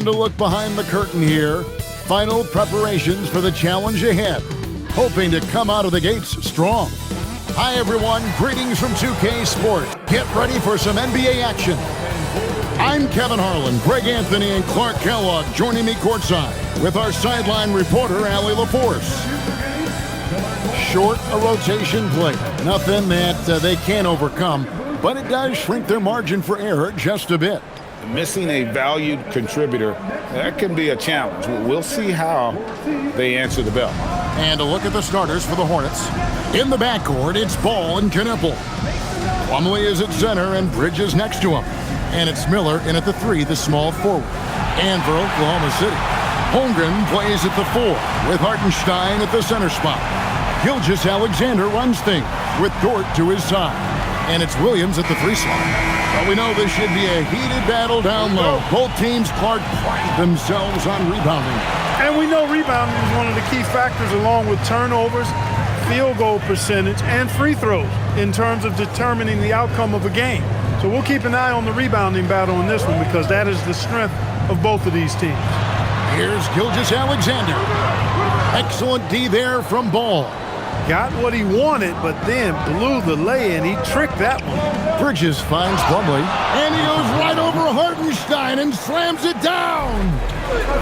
And a look behind the curtain here. Final preparations for the challenge ahead. Hoping to come out of the gates strong. Hi everyone, greetings from 2K Sport. Get ready for some NBA action. I'm Kevin Harlan, Greg Anthony, and Clark Kellogg joining me courtside with our sideline reporter, Allie LaForce. Short a rotation play. Nothing that they can't overcome, but it does shrink their margin for error just a bit. Missing a valued contributor, that can be a challenge. We'll see how they answer the bell. And a look at the starters for the Hornets. In the backcourt, it's Ball and Knippel. Plumlee is at center and Bridges next to him. And it's Miller in at the 3, the small forward. And for Oklahoma City, Holmgren plays at the 4 with Hartenstein at the center spot. Gilgeous-Alexander runs things with Dort to his side. And it's Williams at the 3 slot. Well, we know this should be a heated battle down low. Both teams, Clark, pride themselves on rebounding. And we know rebounding is one of the key factors along with turnovers, field goal percentage, and free throws in terms of determining the outcome of a game. So we'll keep an eye on the rebounding battle in this one because that is the strength of both of these teams. Here's Gilgeous-Alexander. Excellent D there from Ball. Got what he wanted, but then blew the lay, and he tricked that one. Bridges finds Plumlee, and he goes right over Hartenstein and slams it down.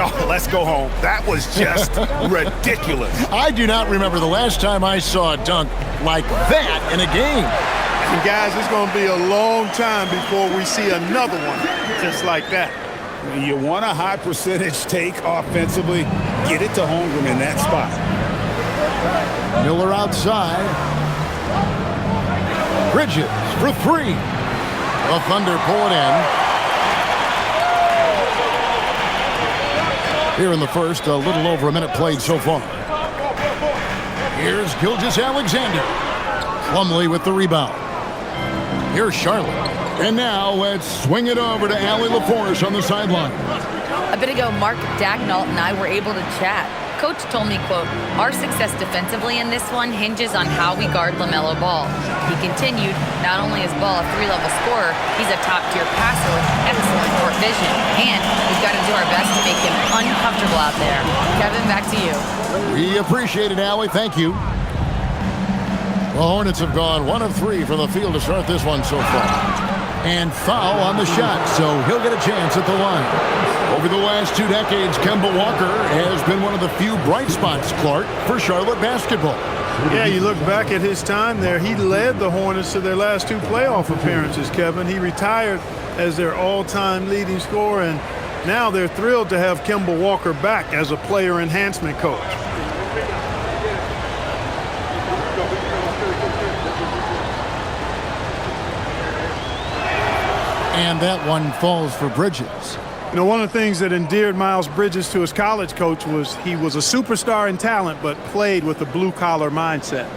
Oh, let's go home. That was just ridiculous. I do not remember the last time I saw a dunk like that in a game. And guys, it's going to be a long time before we see another one just like that. You want a high percentage take offensively, get it to Holmgren in that spot. Miller outside. Bridges for 3. The Thunder pull it in. Here in the first, a little over a minute played so far. Here's Gilgeous-Alexander. Plumlee with the rebound. Here's Charlotte. And now let's swing it over to Allie LaForce on the sideline. A bit ago, Mark Dagnall and I were able to chat. Coach told me, quote, our success defensively in this one hinges on how we guard LaMelo Ball. He continued, not only is Ball a 3-level scorer, he's a top-tier passer with excellent court vision. And we've got to do our best to make him uncomfortable out there. Kevin, back to you. We appreciate it, Allie. Thank you. The Hornets have gone 1 of 3 from the field to start this one so far. And foul on the shot, so he'll get a chance at the line. Over the last 2 decades, Kemba Walker has been one of the few bright spots, Clark, for Charlotte basketball. Yeah, you look back at his time there, he led the Hornets to their last 2 playoff appearances, Kevin. He retired as their all-time leading scorer, and now they're thrilled to have Kemba Walker back as a player enhancement coach. And that one falls for Bridges. You know, one of the things that endeared Miles Bridges to his college coach was he was a superstar in talent, but played with a blue-collar mindset.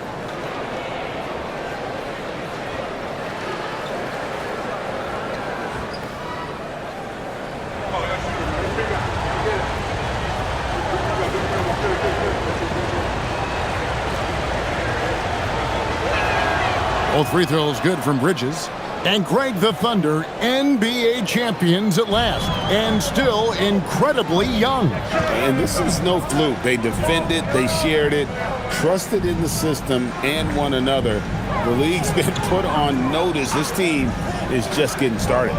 Both free throws good from Bridges. And Greg, the Thunder, NBA champions at last, and still incredibly young. And this is no fluke. They defended, they shared it, trusted in the system and one another. The league's been put on notice. This team is just getting started.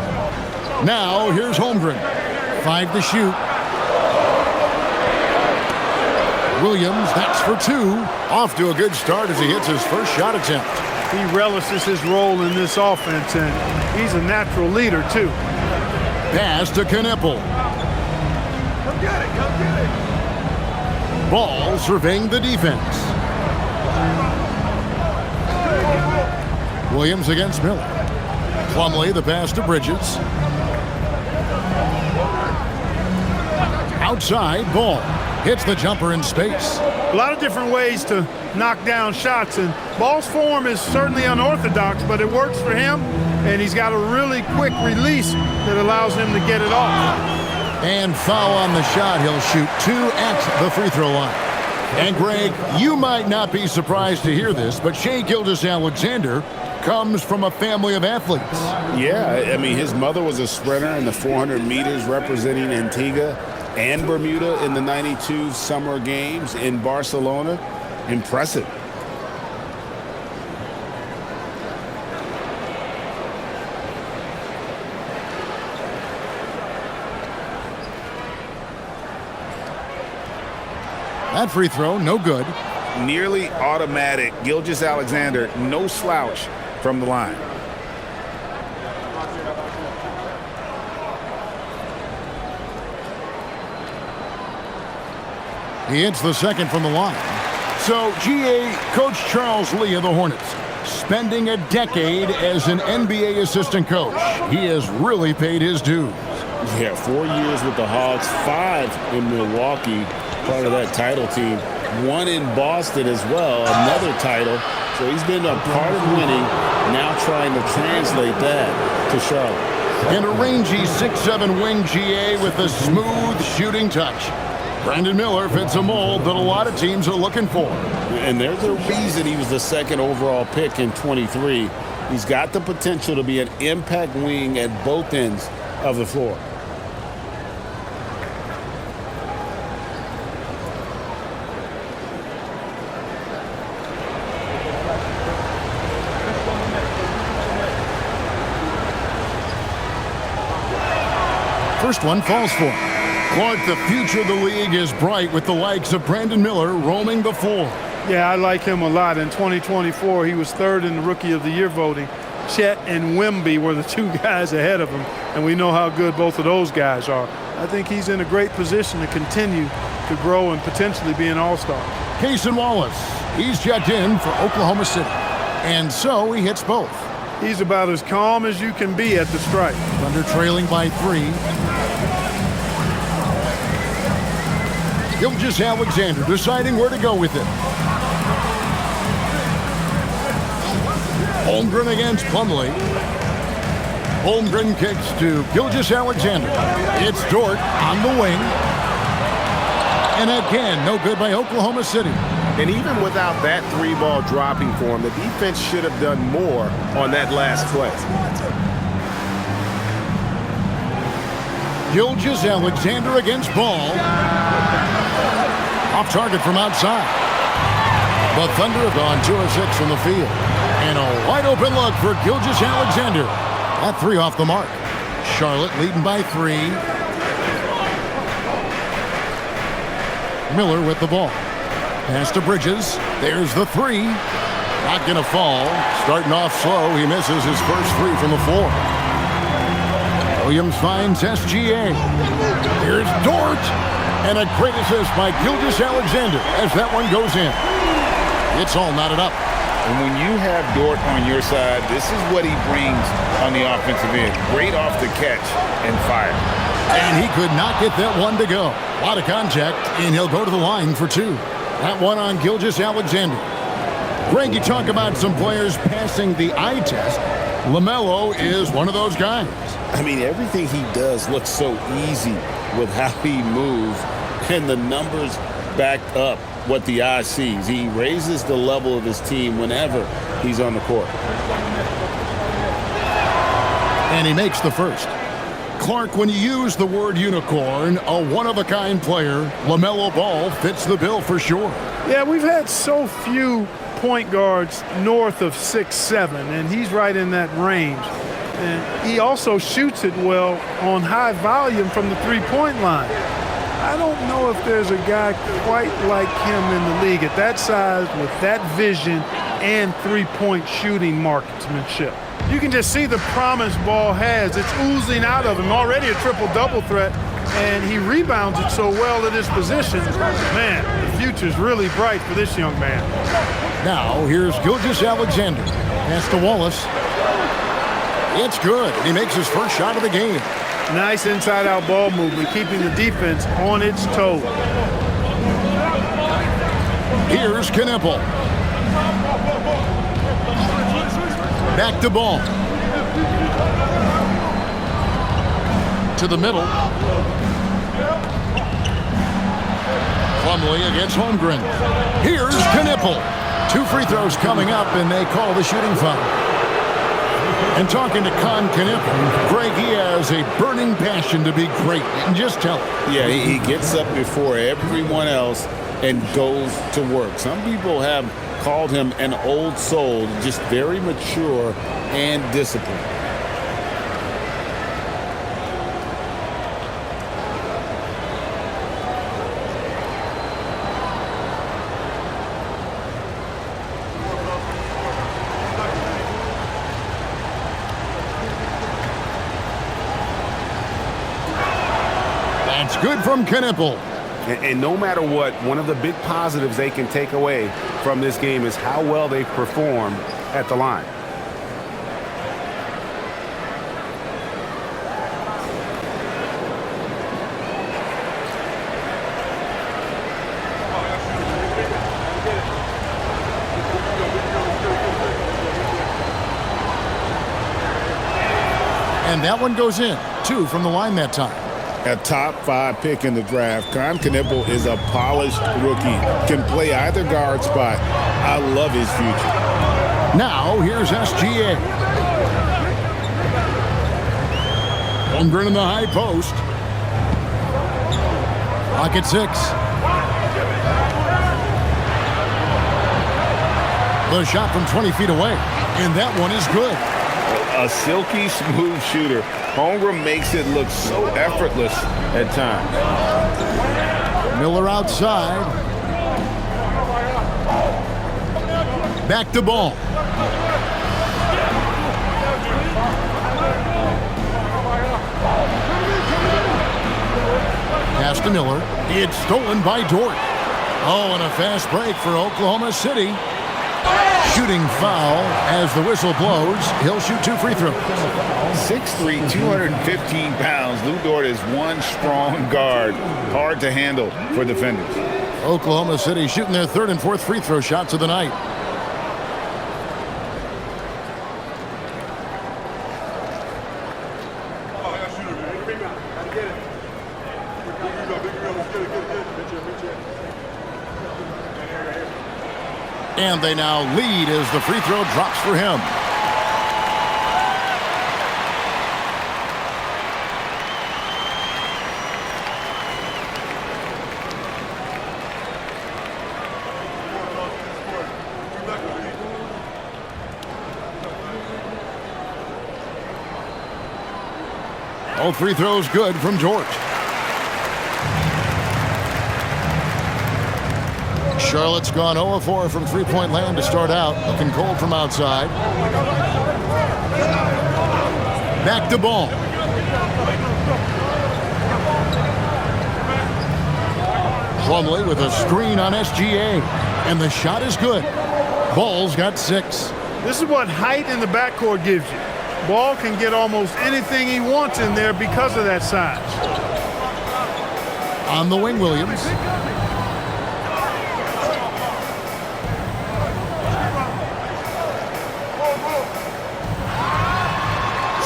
Now, here's Holmgren. 5 to shoot. Williams, that's for 2. Off to a good start as he hits his first shot attempt. He relishes his role in this offense, and he's a natural leader, too. Pass to Knippel. Ball surveying the defense. Williams against Miller. Plumlee, the pass to Bridges. Outside, Ball hits the jumper in space. A lot of different ways to knock down shots, and Ball's form is certainly unorthodox, but it works for him, and he's got a really quick release that allows him to get it off. And foul on the shot. He'll shoot 2 at the free throw line. And Greg, you might not be surprised to hear this, but Shai Gilgeous-Alexander comes from a family of athletes. Yeah, I mean, his mother was a sprinter in the 400 meters representing Antigua and Bermuda in the 92 Summer Games in Barcelona. Impressive. That free throw, no good. Nearly automatic. Gilgeous-Alexander, no slouch from the line. He hits the second from the line. So, GA, Coach Charles Lee of the Hornets, spending a decade as an NBA assistant coach. He has really paid his dues. Yeah, 4 years with the Hawks, 5 in Milwaukee, part of that title team. 1 in Boston as well, another title. So he's been a part of winning, now trying to translate that to Charlotte. And a rangy 6'7" wing GA with a smooth shooting touch. Brandon Miller fits a mold that a lot of teams are looking for. And there's a reason he was the second overall pick in 23. He's got the potential to be an impact wing at both ends of the floor. First one falls for him. Clark, the future of the league is bright with the likes of Brandon Miller roaming the floor. Yeah, I like him a lot. In 2024, he was third in the Rookie of the Year voting. Chet and Wemby were the 2 guys ahead of him, and we know how good both of those guys are. I think he's in a great position to continue to grow and potentially be an all-star. Cason Wallace, he's checked in for Oklahoma City, and so he hits both. He's about as calm as you can be at the stripe. Thunder trailing by 3. Gilgeous-Alexander deciding where to go with it. Holmgren against Plumlee. Holmgren kicks to Gilgeous-Alexander. It's Dort on the wing. And again, no good by Oklahoma City. And even without that 3-ball dropping for him, the defense should have done more on that last play. Gilgeous-Alexander against Ball. Off target from outside. The Thunder have gone 2 of 6 from the field. And a wide open look for Gilgeous-Alexander. That 3 off the mark. Charlotte leading by 3. Miller with the ball. Pass to Bridges. There's the 3. Not going to fall. Starting off slow. He misses his first 3 from the floor. Williams finds SGA. Here's Dort. And a great assist by Gilgeous-Alexander as that one goes in. It's all knotted up. And when you have Dort on your side, this is what he brings on the offensive end. Great off the catch and fire. And he could not get that one to go. A lot of contact, and he'll go to the line for 2. That one on Gilgeous-Alexander. Greg, you talk about some players passing the eye test. LaMelo is one of those guys. I mean, everything he does looks so easy with how he moves, and the numbers back up what the eye sees. He raises the level of his team whenever he's on the court. And he makes the first. Clark, when you use the word unicorn, a one-of-a-kind player, LaMelo Ball fits the bill for sure. Yeah, we've had so few point guards north of 6'7", and he's right in that range. And he also shoots it well on high volume from the three-point line. I don't know if there's a guy quite like him in the league at that size with that vision and three-point shooting marksmanship. You can just see the promise Ball has. It's oozing out of him. Already a triple-double threat, and he rebounds it so well at his position. Man, the future's really bright for this young man. Now, here's Gilgeous-Alexander. Pass to Wallace. It's good. He makes his first shot of the game. Nice inside-out ball movement, keeping the defense on its toes. Here's Knippel. Back to Ball. To the middle. Plumlee against Holmgren. Here's Knippel. 2 free throws coming up, and they call the shooting foul. And talking to Konnepel, Greg, he has a burning passion to be great. And just tell him. Yeah, he gets up before everyone else and goes to work. Some people have called him an old soul, just very mature and disciplined. That's good from Konnepel. And no matter what, one of the big positives they can take away from this game is how well they perform at the line. And that one goes in. 2 from the line that time. A top 5 pick in the draft. Konnepel is a polished rookie. Can play either guard spot. I love his future. Now, here's SGA. Holmgren in the high post. Pocket 6. The shot from 20 feet away. And that one is good. A silky smooth shooter. Holmgren makes it look so effortless at times. Miller outside. Back to ball. Pass to Miller. It's stolen by Dort. Oh, and a fast break for Oklahoma City. Shooting foul as the whistle blows. He'll shoot 2 free throws. 6'3", 215 pounds. Lou Dort is one strong guard. Hard to handle for defenders. Oklahoma City shooting their 3rd and 4th free throw shots of the night. And they now lead as the free throw drops for him. All free throws good from George. Charlotte's gone 0-4 from three-point land to start out. Looking cold from outside. Back to ball. Plumlee with a screen on SGA. And the shot is good. Ball's got 6. This is what height in the backcourt gives you. Ball can get almost anything he wants in there because of that size. On the wing, Williams.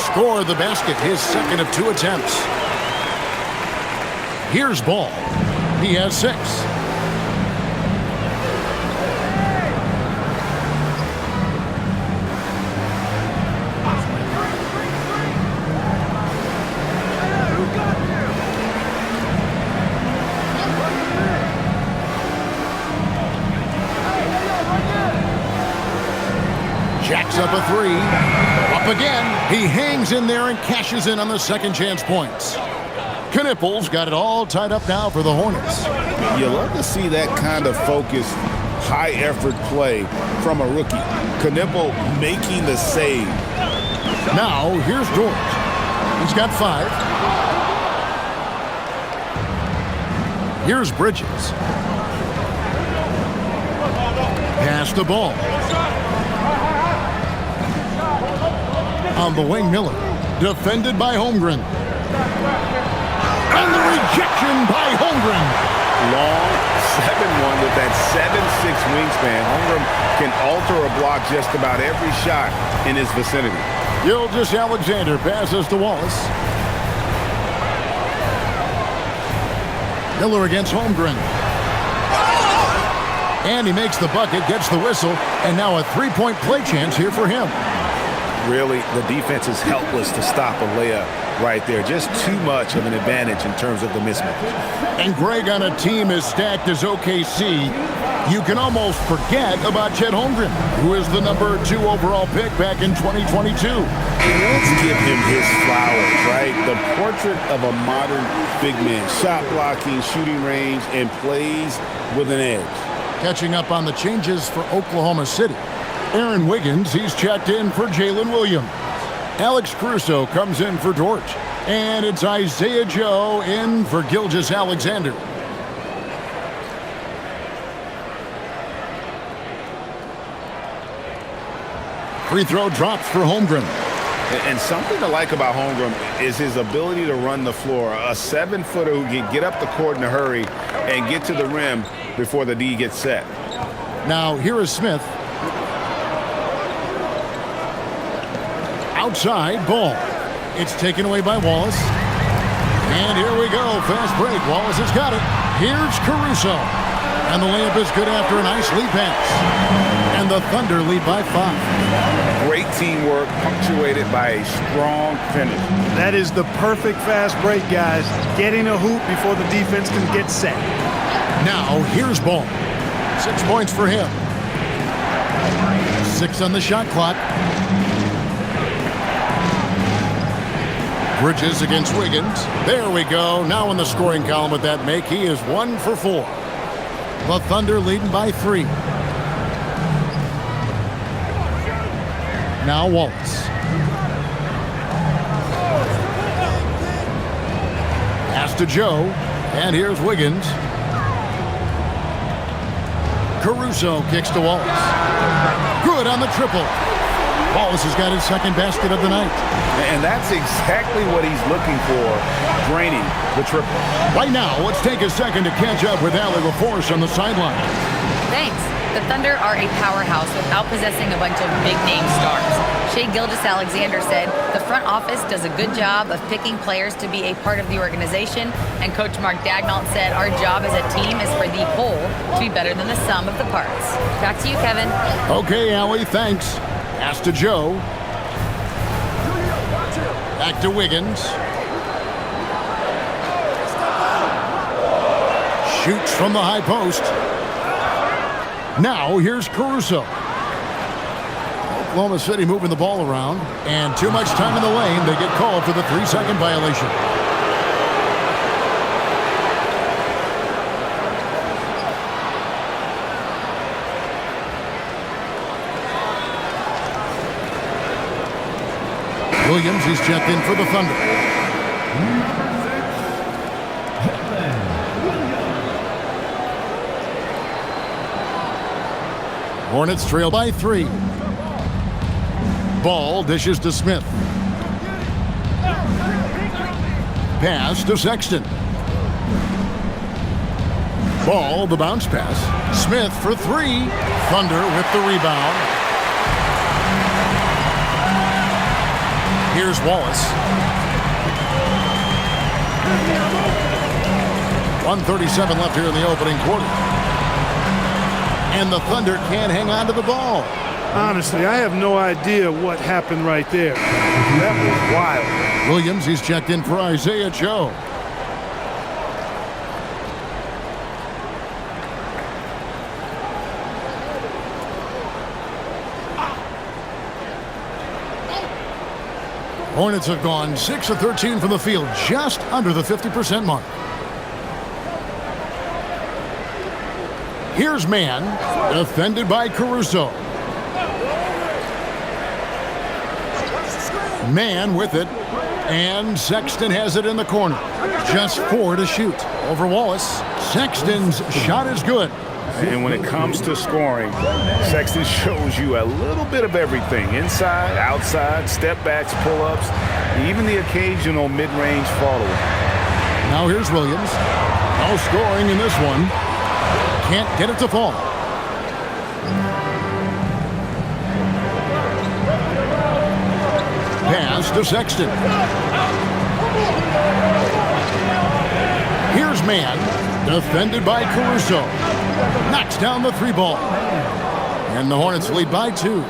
Score the basket, his 2nd of 2 attempts. Here's Ball. He has 6. Jacks up a 3. Up again. He hangs in there and cashes in on the second chance points. Konnepel's got it all tied up now for the Hornets. You love to see that kind of focused, high-effort play from a rookie. Konnepel making the save. Now, here's George. He's got 5. Here's Bridges. Pass the ball. On the wing, Miller. Defended by Holmgren. And the rejection by Holmgren. Long 7-1 with that 7'6" wingspan. Holmgren can alter a block just about every shot in his vicinity. Gilgeous-Alexander passes to Wallace. Miller against Holmgren. And he makes the bucket, gets the whistle, and now a 3-point play chance here for him. Really, the defense is helpless to stop a layup right there. Just too much of an advantage in terms of the mismatch. And Greg, on a team as stacked as OKC, you can almost forget about Chet Holmgren, who is the number 2 overall pick back in 2022. Let's give him his flowers, right? The portrait of a modern big man. Shot blocking, shooting range, and plays with an edge. Catching up on the changes for Oklahoma City. Aaron Wiggins, he's checked in for Jalen Williams. Alex Caruso comes in for Dort. And it's Isaiah Joe in for Gilgeous-Alexander. Free throw drops for Holmgren. And something to like about Holmgren is his ability to run the floor. A 7-footer who can get up the court in a hurry and get to the rim before the D gets set. Now here is Smith. Outside, ball. It's taken away by Wallace. And here we go. Fast break. Wallace has got it. Here's Caruso. And the layup is good after a nice lead pass. And the Thunder lead by 5. Great teamwork punctuated by a strong finish. That is the perfect fast break, guys. Getting a hoop before the defense can get set. Now here's Ball. 6 points for him. 6 on the shot clock. Bridges against Wiggins. There we go. Now in the scoring column with that make, he is 1 for 4. The Thunder leading by 3. Now Wallace. Pass to Joe. And here's Wiggins. Caruso kicks to Wallace. Good on the triple. Wallace has got his second basket of the night. And that's exactly what he's looking for, draining the triple. Right now, let's take a second to catch up with Allie LaForce on the sideline. Thanks. The Thunder are a powerhouse without possessing a bunch of big-name stars. Shai Gilgeous-Alexander said, the front office does a good job of picking players to be a part of the organization, and Coach Mark Daigneault said, our job as a team is for the whole to be better than the sum of the parts. Back to you, Kevin. Okay, Allie, thanks. Pass to Joe. Back to Wiggins. Shoots from the high post. Now here's Caruso. Oklahoma City moving the ball around. And too much time in the lane. They get called for the 3-second violation. Williams, he's checked in for the Thunder. Hornets trail by 3. Ball dishes to Smith. Pass to Sexton. Ball, the bounce pass. Smith for 3. Thunder with the rebound. Here's Wallace. 1:37 left here in the opening quarter. And the Thunder can't hang on to the ball. Honestly, I have no idea what happened right there. That was wild. Williams, he's checked in for Isaiah Joe. Hornets have gone 6 of 13 from the field, just under the 50% mark. Here's Mann, defended by Caruso. Mann with it, and Sexton has it in the corner. Just 4 to shoot. Over Wallace, Sexton's shot is good. And when it comes to scoring, Sexton shows you a little bit of everything. Inside, outside, step backs, pull-ups, even the occasional mid-range follow. Now here's Williams. No scoring in this one. Can't get it to fall. Pass to Sexton. Here's Mann, defended by Caruso. Knocks down the 3 ball. And the Hornets lead by 2.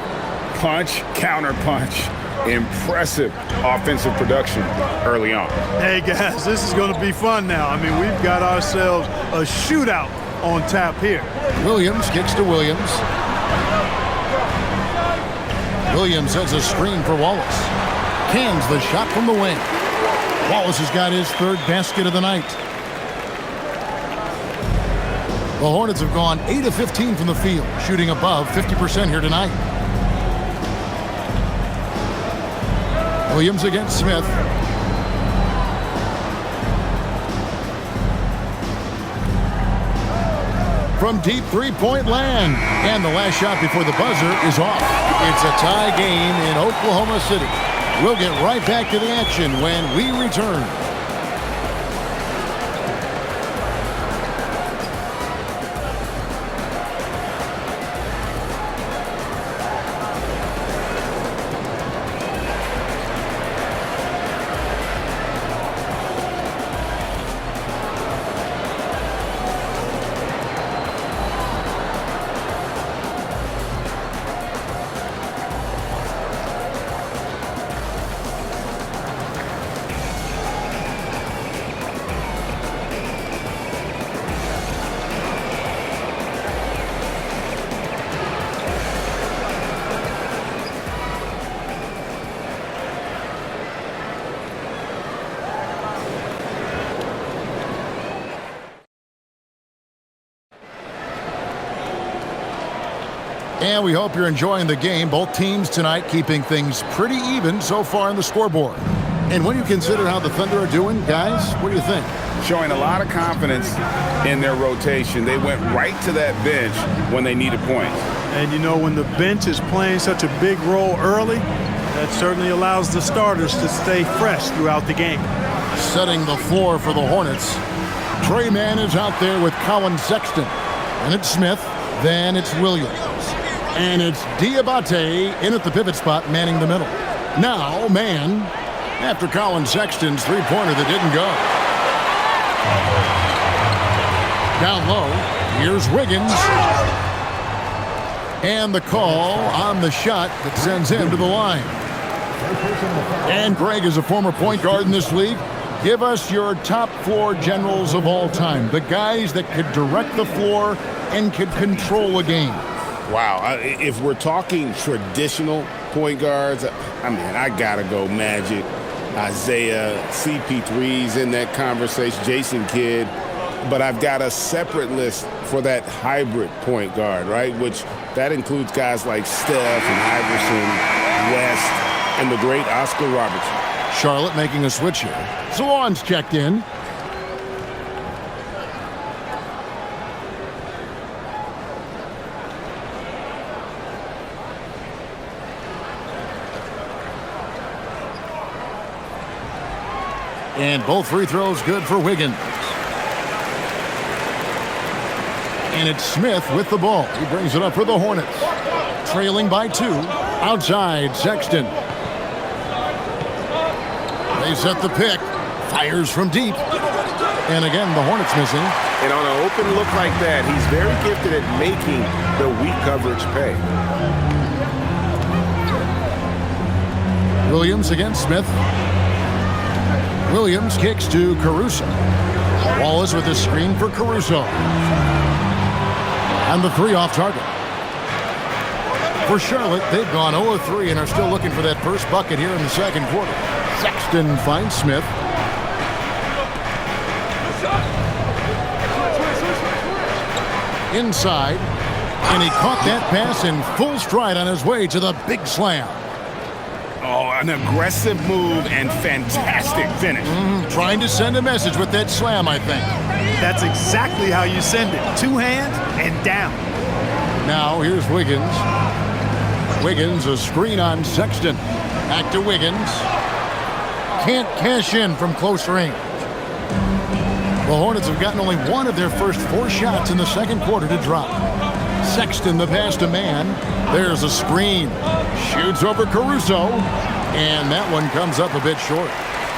Punch, counter punch. Impressive offensive production early on. Hey, guys, this is going to be fun now. I mean, we've got ourselves a shootout on tap here. Williams kicks to Williams. Williams has a screen for Wallace. Cans the shot from the wing. Wallace has got his third basket of the night. The Hornets have gone 8 of 15 from the field, shooting above 50% here tonight. Williams against Smith. From deep three-point land. And the last shot before the buzzer is off. It's a tie game in Oklahoma City. We'll get right back to the action when we return. And we hope you're enjoying the game. Both teams tonight keeping things pretty even so far on the scoreboard. And when you consider how the Thunder are doing, guys, what do you think? Showing a lot of confidence in their rotation. They went right to that bench when they needed points. And, you know, when the bench is playing such a big role early, that certainly allows the starters to stay fresh throughout the game. Setting the floor for the Hornets. Trey Mann is out there with Colin Sexton. And it's Smith. Then it's Williams. And it's Diabate in at the pivot spot, manning the middle. Now, Mann, after Colin Sexton's three-pointer that didn't go. Down low, here's Wiggins. And the call on the shot that sends him to the line. And Greg is a former point guard in this league. Give us your top floor generals of all time. The guys that could direct the floor and could control a game. Wow, if we're talking traditional point guards, I mean, I gotta go Magic, Isaiah, CP3's in that conversation, Jason Kidd, but I've got a separate list for that hybrid point guard, right? Which that includes guys like Steph and Iverson, West, and the great Oscar Robertson. Charlotte making a switch here. Salon's checked in. And both free throws good for Wiggins. And it's Smith with the ball. He brings it up for the Hornets. Trailing by 2. Outside, Sexton. They set the pick. Fires from deep. And again, the Hornets missing. And on an open look like that, he's very gifted at making the weak coverage pay. Williams against Smith. Williams kicks to Caruso. Wallace with a screen for Caruso. And the 3 off target. For Charlotte, they've gone 0-3 and are still looking for that first bucket here in the second quarter. Sexton finds Smith. Inside. And he caught that pass in full stride on his way to the big slam. Oh, an aggressive move and fantastic finish. Trying to send a message with that slam, I think. That's exactly how you send it. 2 hands and down. Now here's Wiggins. Wiggins, a screen on Sexton. Back to Wiggins. Can't cash in from close range. The Hornets have gotten only 1 of their first 4 shots in the second quarter to drop. Sexton the pass to Mann. There's a screen. Shoots over Caruso. And that one comes up a bit short.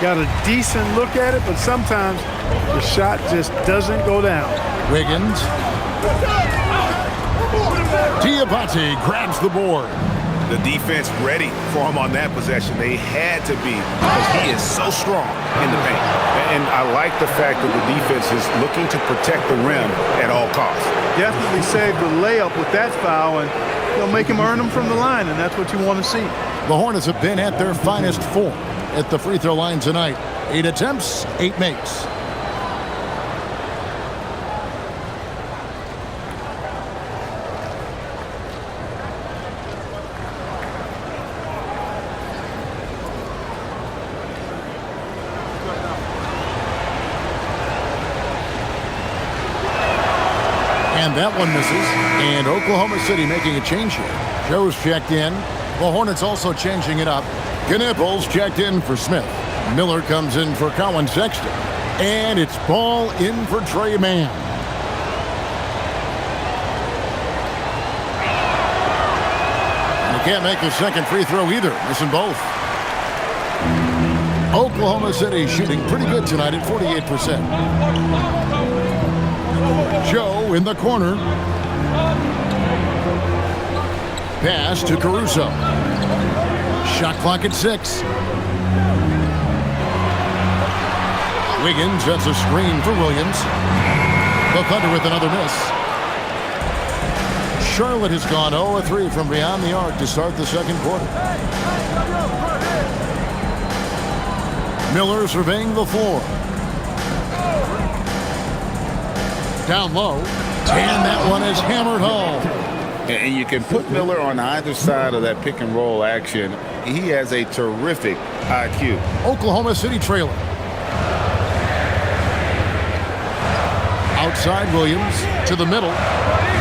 Got a decent look at it, but sometimes the shot just doesn't go down. Wiggins. Diabate grabs the board. The defense ready for him on that possession. They had to be because he is so strong in the paint. And I like the fact that the defense is looking to protect the rim at all costs. Definitely saved the layup with that foul, and they'll make him earn them from the line, and that's what you want to see. The Hornets have been at their finest form at the free throw line tonight. 8 attempts, 8 makes. And that one misses. And Oklahoma City making a change here. Joe's checked in. The Hornets also changing it up. Knipples checked in for Smith. Miller comes in for Colin Sexton. And it's ball in for Trey Mann. And he can't make the second free throw either. Missing both. Oklahoma City shooting pretty good tonight at 48%. Joe in the corner. Pass to Caruso. Shot clock at 6. Wiggins sets a screen for Williams. The Thunder with another miss. Charlotte has gone 0-3 from beyond the arc to start the second quarter. Miller surveying the floor. Down low. And that one is hammered home. And you can put Miller on either side of that pick and roll action. He has a terrific IQ. Oklahoma City trailing. Outside Williams to the middle.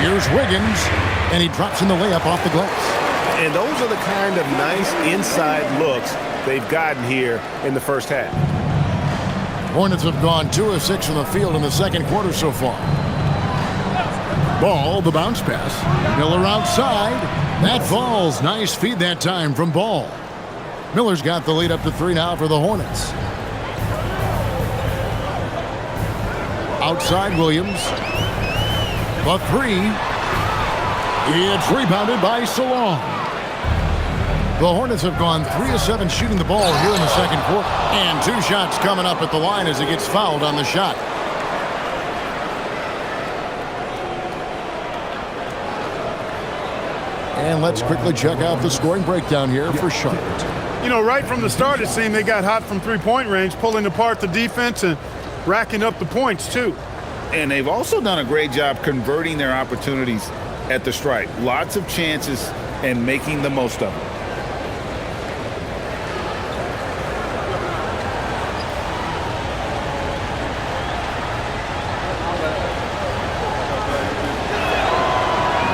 Here's Wiggins. And he drops in the layup off the glass. And those are the kind of nice inside looks they've gotten here in the first half. Hornets have gone 2 of 6 from the field in the second quarter so far. Ball, the bounce pass. Miller outside. That falls. Nice feed that time from Ball. Miller's got the lead up to 3 now for the Hornets. Outside Williams. The 3. It's rebounded by Salon. The Hornets have gone 3 of 7 shooting the ball here in the second quarter. And 2 shots coming up at the line as he gets fouled on the shot. And let's quickly check out the scoring breakdown here for Charlotte. You know, right from the start, it seemed they got hot from three-point range, pulling apart the defense and racking up the points, too. And they've also done a great job converting their opportunities at the stripe. Lots of chances and making the most of them.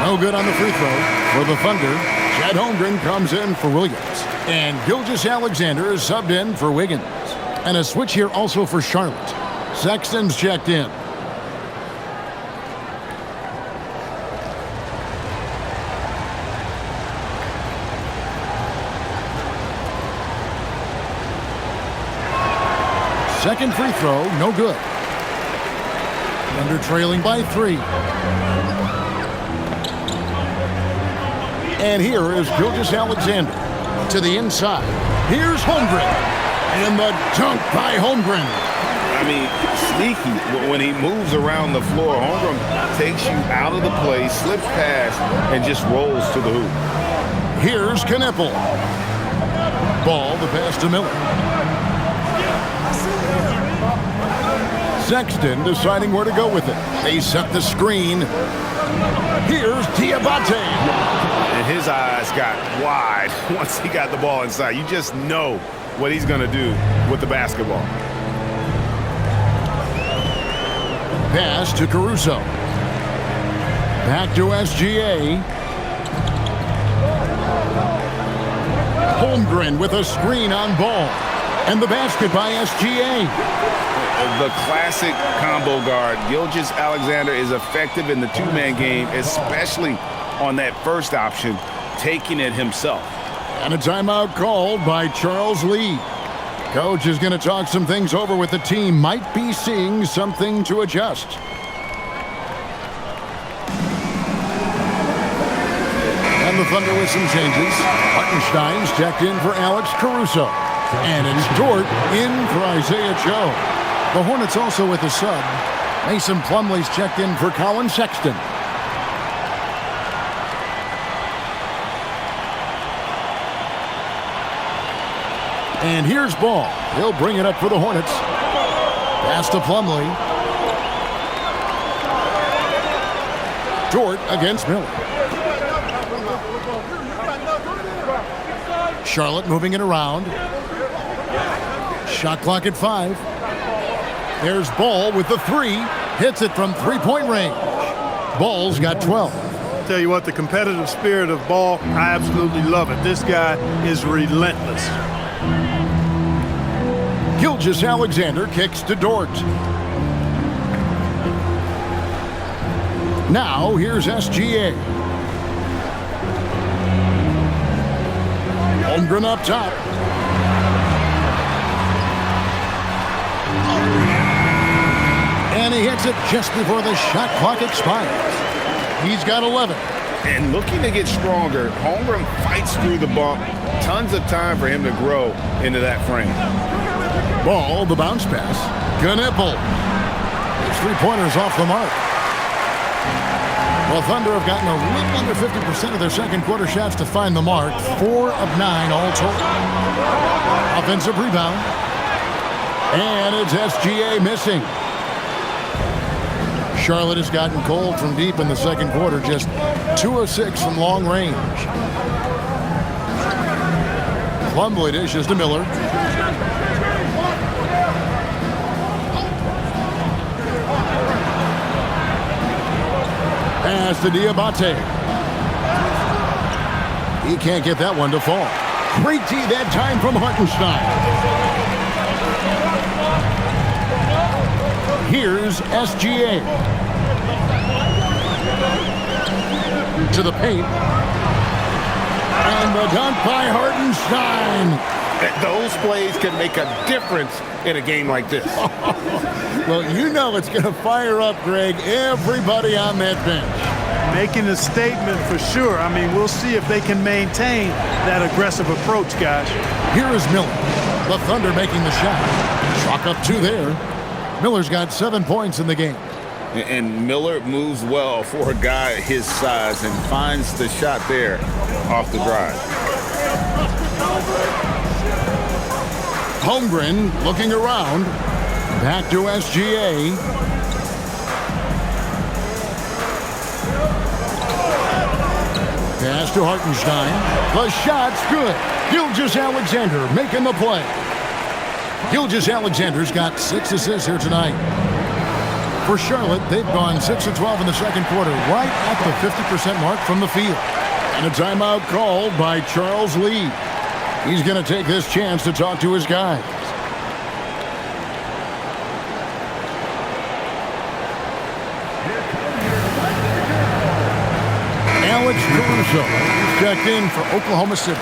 No good on the free throw for the Thunder. Chad Holmgren comes in for Williams. And Gilgeous-Alexander is subbed in for Wiggins. And a switch here also for Charlotte. Sexton's checked in. Second free throw, no good. Thunder trailing by 3. And here is Gilgeous-Alexander to the inside. Here's Holmgren. And the dunk by Holmgren. I mean, sneaky. When he moves around the floor, Holmgren takes you out of the play, slips past, and just rolls to the hoop. Here's Knippel. Ball, the pass to Miller. Sexton deciding where to go with it. They set the screen. Here's Diabate. And his eyes got wide once he got the ball inside. You just know what he's going to do with the basketball. Pass to Caruso. Back to SGA. Holmgren with a screen on Ball. And the basket by SGA. The classic combo guard. Gilgeous-Alexander is effective in the two-man game, especially on that first option, taking it himself. And a timeout called by Charles Lee. Coach is going to talk some things over with the team. Might be seeing something to adjust. And the the Thunder with some changes. Hartenstein's checked in for Alex Caruso. And it's Dort in for Isaiah Joe. The Hornets also with a sub. Mason Plumlee's checked in for Colin Sexton. And here's Ball. He'll bring it up for the Hornets. Pass to Plumlee. Dort against Miller. Charlotte moving it around. Shot clock at 5. There's Ball with the 3. Hits it from three-point range. Ball's got 12. Tell you what, the competitive spirit of Ball, I absolutely love it. This guy is relentless. Gilgeous-Alexander kicks to Dort. Now here's SGA. Holmgren up top. And he hits it just before the shot clock expires. He's got 11. And looking to get stronger, Holmgren fights through the bump. Tons of time for him to grow into that frame. Ball, the bounce pass. Knueppel. His three-pointers off the mark. Well, Thunder have gotten a little under 50% of their second quarter shots to find the mark. 4 of 9 all total. Offensive rebound. And it's SGA missing. Charlotte has gotten cold from deep in the second quarter. Just 2 of 6 from long range. Plumlee dishes to Miller. Pass to Diabate. He can't get that one to fall. Great D that time from Hartenstein. Here's SGA. To the paint. And the dunk by Hartenstein. Those plays can make a difference in a game like this. Well, you know it's going to fire up, Greg, everybody on that bench. Making a statement for sure. I mean, we'll see if they can maintain that aggressive approach, guys. Here is Miller. The Thunder making the shot. Chalk up 2 there. Miller's got 7 points in the game. And Miller moves well for a guy his size and finds the shot there off the drive. Holmgren looking around. Back to SGA. Pass to Hartenstein. The shot's good. Gilgeous-Alexander making the play. Gilgeous-Alexander's got 6 assists here tonight. For Charlotte, they've gone 6 of 12 in the second quarter, right at the 50% mark from the field. And a timeout called by Charles Lee. He's going to take this chance to talk to his guys. Alex Caruso, he's checked in for Oklahoma City.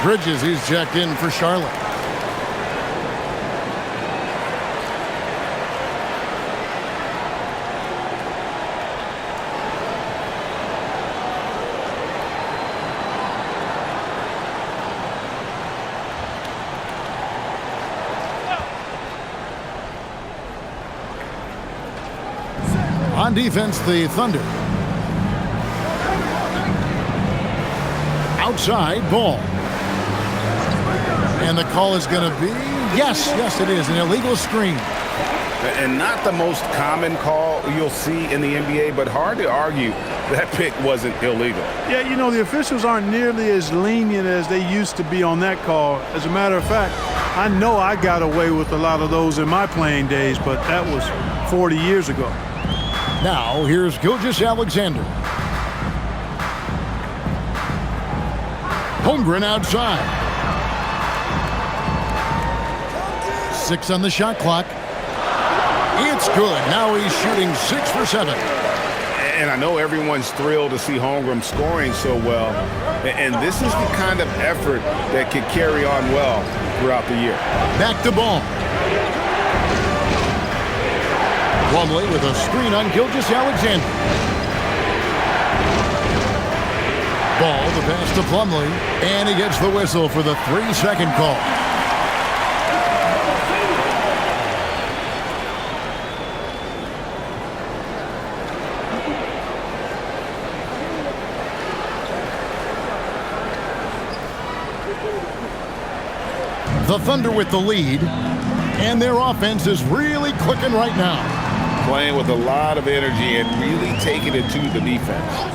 Bridges, he's checked in for Charlotte. On defense, the Thunder. Outside, Ball. And the call is going to be, yes, it is, an illegal screen. And not the most common call you'll see in the NBA, but hard to argue that pick wasn't illegal. Yeah, you know, the officials aren't nearly as lenient as they used to be on that call. As a matter of fact, I know I got away with a lot of those in my playing days, but that was 40 years ago. Now, here's Gilgeous-Alexander. Holmgren outside. 6 on the shot clock. It's good. Now he's shooting 6 for 7. And I know everyone's thrilled to see Holmgren scoring so well. And this is the kind of effort that could carry on well throughout the year. Back to Ball. Plumlee with a screen on Gilgeous-Alexander. Ball, the to Plumlee, and he gets the whistle for the 3-second call. The Thunder with the lead, and their offense is really clicking right now. Playing with a lot of energy and really taking it to the defense.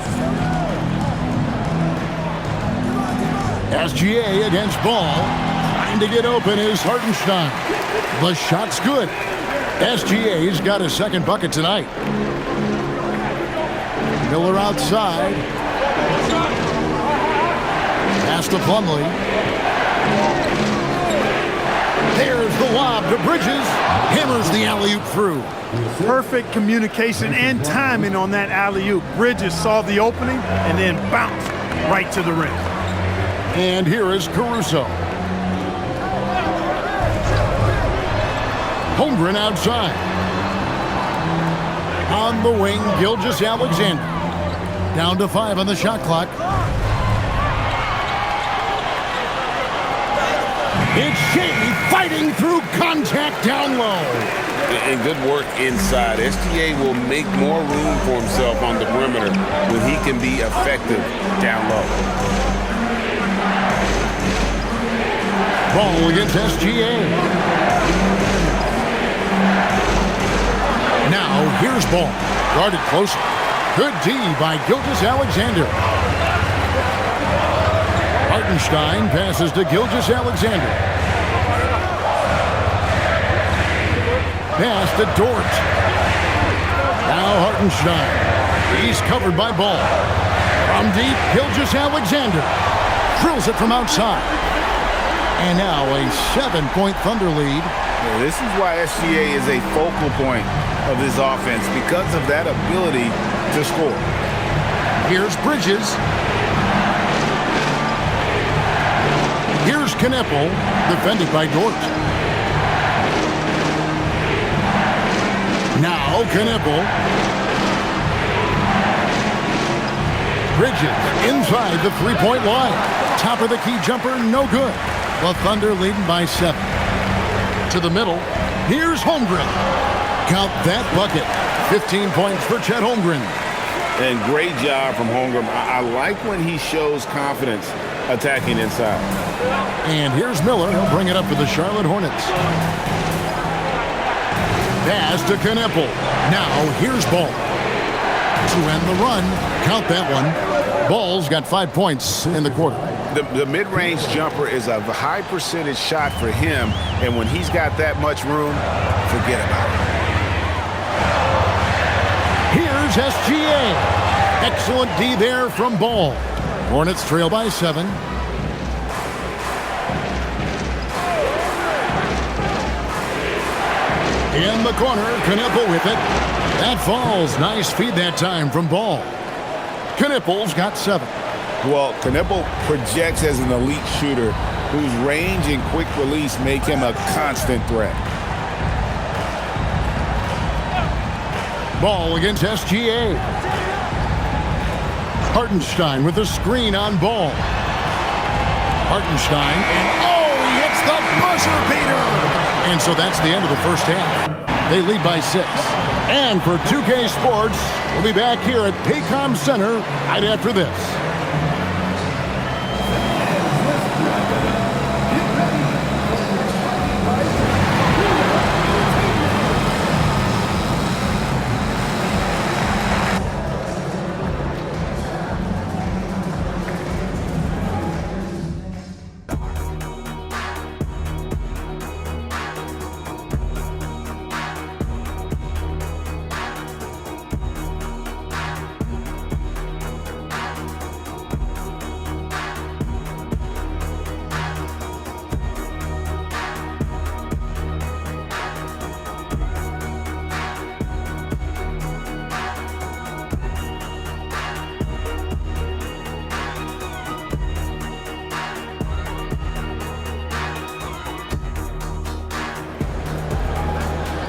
SGA against Ball. Trying to get open is Hartenstein. The shot's good. SGA's got his second bucket tonight. Miller outside. Pass to Plumlee. There's the lob to Bridges. Hammers the alley-oop through. Perfect communication and timing on that alley-oop. Bridges saw the opening and then bounced right to the rim. And here is Caruso. Holmgren outside. On the wing, Gilgeous-Alexander. Down to 5 on the shot clock. It's Shea fighting through contact down low. And good work inside. SGA will make more room for himself on the perimeter when he can be effective down low. Ball against SGA. Now here's Ball. Guarded closer. Good D by Gilgeous-Alexander. Hartenstein passes to Gilgeous-Alexander. Pass to Dort. Now Hartenstein. He's covered by Ball. From deep, Gilgeous-Alexander drills it from outside. And now a 7-point Thunder lead. Yeah, this is why SGA is a focal point of this offense, because of that ability to score. Here's Bridges. Here's Kneppel, defended by Dort. Now Kneppel. Bridges inside the three-point line. Top of the key jumper, no good. The Thunder leading by 7. To the middle, here's Holmgren. Count that bucket. 15 points for Chet Holmgren. And great job from Holmgren. I like when he shows confidence attacking inside. And here's Miller. He'll bring it up for the Charlotte Hornets. Pass to Kneppel. Now here's Ball. To end the run. Count that one. Ball's got 5 points in the quarter. The mid-range jumper is a high percentage shot for him, and when he's got that much room, forget about it. Here's SGA. Excellent D there from Ball. Hornets trail by 7. In the corner, Kneppel with it. That falls. Nice feed that time from Ball. Kneppel's got 7. Well, Kneppel projects as an elite shooter whose range and quick release make him a constant threat. Ball against SGA. Hartenstein with a screen on Ball. Hartenstein, and he hits the buzzer beater! And so that's the end of the first half. They lead by 6. And for 2K Sports, we'll be back here at Paycom Center right after this.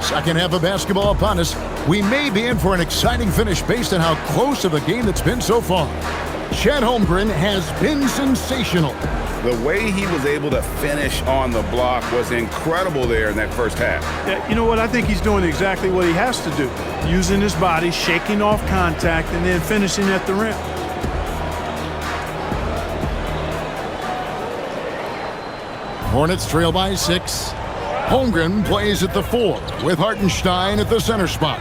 Second half of basketball upon us. We may be in for an exciting finish based on how close of a game it's been so far. Chet Holmgren has been sensational. The way he was able to finish on the block was incredible there in that first half. Yeah, you know what? I think he's doing exactly what he has to do. Using his body, shaking off contact, and then finishing at the rim. Hornets trail by 6. Holmgren plays at the 4 with Hartenstein at the center spot.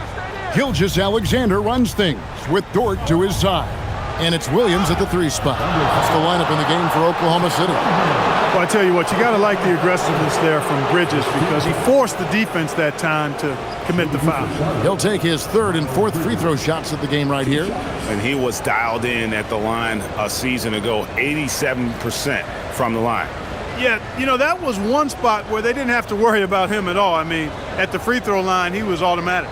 Gilgeous-Alexander runs things with Dort to his side. And it's Williams at the 3 spot. That's the lineup in the game for Oklahoma City. Well, I tell you what, you got to like the aggressiveness there from Bridges because he forced the defense that time to commit the foul. He'll take his 3rd and 4th free throw shots of the game right here. And he was dialed in at the line a season ago, 87% from the line. Yeah, you know, that was one spot where they didn't have to worry about him at all. I mean, at the free throw line, he was automatic.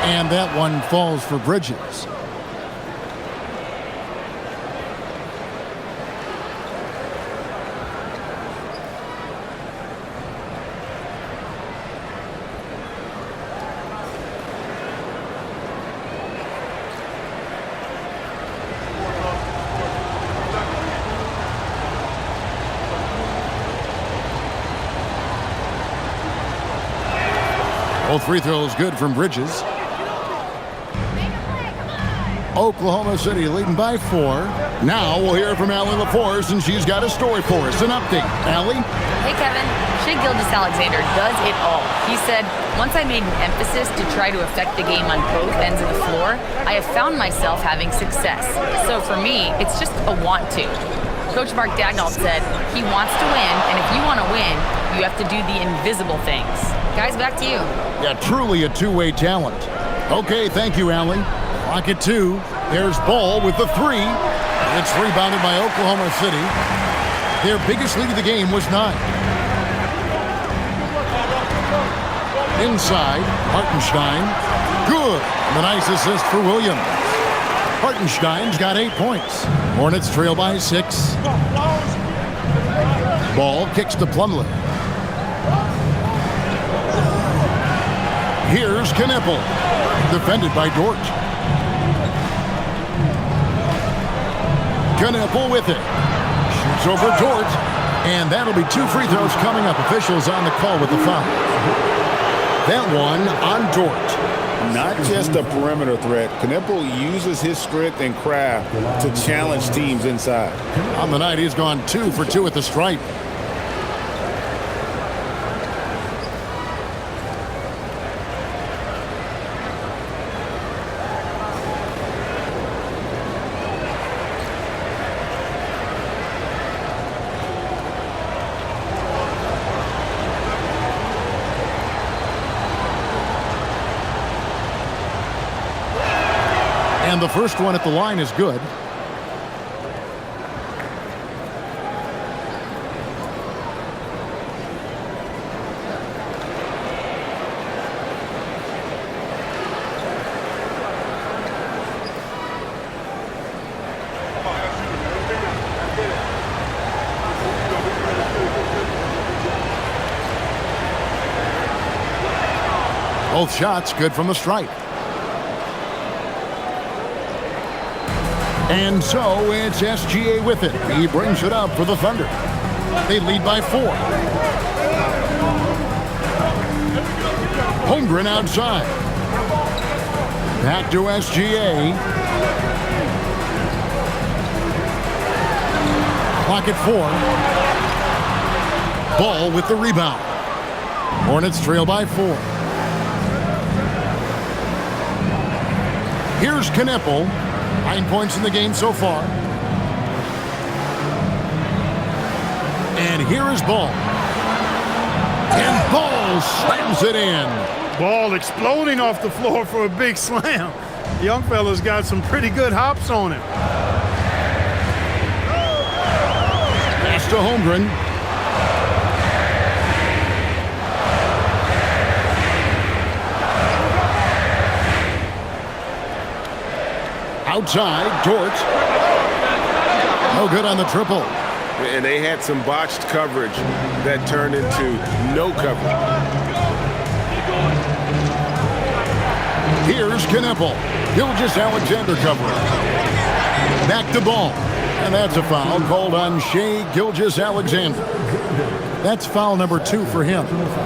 And that one falls for Bridges. Both free throws good from Bridges. Oklahoma City leading by 4. Now we'll hear from Allie LaForce, and she's got a story for us. An update. Allie? Hey, Kevin. Shai Gilgeous-Alexander does it all. He said, once I made an emphasis to try to affect the game on both ends of the floor, I have found myself having success. So for me, it's just a want to. Coach Mark Daigneault said he wants to win, and if you want to win, you have to do the invisible things. Guys, back to you. Yeah, truly a two-way talent. Okay, thank you, Allie. Clock at 2. There's Ball with the 3. It's rebounded by Oklahoma City. Their biggest lead of the game was 9. Inside, Hartenstein. Good. The nice assist for Williams. Hartenstein's got 8 points. Hornets trail by 6. Ball kicks to Plumlee. Here's Knipple. Defended by Dort. Knipple with it. Shoots over Dort. And that'll be 2 free throws coming up. Officials on the call with the foul. That one on Dort. Not just a perimeter threat. Knipple uses his strength and craft to challenge teams inside. On the night, he's gone 2 for 2 at the stripe. And the first one at the line is good. Both shots good from the stripe. And so it's SGA with it. He brings it up for the Thunder. They lead by 4. Holmgren outside. Back to SGA. Clock at 4. Ball with the rebound. Hornets trail by 4. Here's Knipple. 9 points in the game so far. And here is Ball. And Ball slams it in. Ball exploding off the floor for a big slam. Young fella's got some pretty good hops on him. Pass to Holmgren. Outside, Dort. No good on the triple. And they had some botched coverage that turned into no coverage. Here's Knippel. Gilgeous-Alexander covering. Back to Ball. And that's a foul called on Shai Gilgeous-Alexander. That's foul number 2 for him.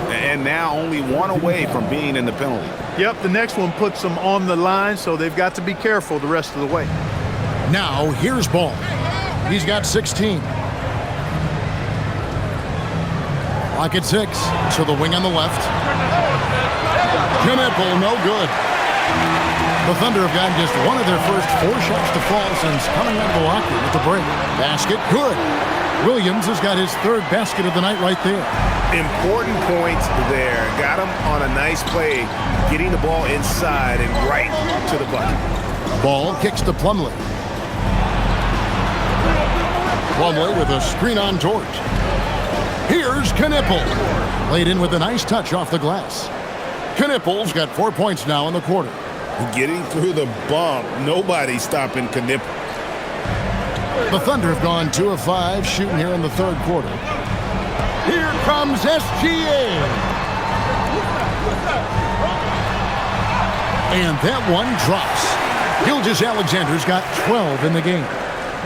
And now only one away from being in the penalty. Yep, the next one puts them on the line, so they've got to be careful the rest of the way. Now, here's Ball. He's got 16. Lock at 6. To the wing on the left. Knippel, no good. The Thunder have gotten just one of their first 4 shots to fall since coming out of the locker room at the break. Basket, good. Williams has got his 3rd basket of the night right there. Important point there. Got him on a nice play, getting the ball inside and right to the bucket. Ball kicks to Plumlee. Plumlee with a screen on George. Here's Knippel. Laid in with a nice touch off the glass. Knippel's got 4 points now in the quarter. Getting through the bump, nobody's stopping Knippel. The Thunder have gone 2 of 5 shooting here in the 3rd quarter. Here comes SGA. And that one drops. Gilgeous-Alexander's got 12 in the game.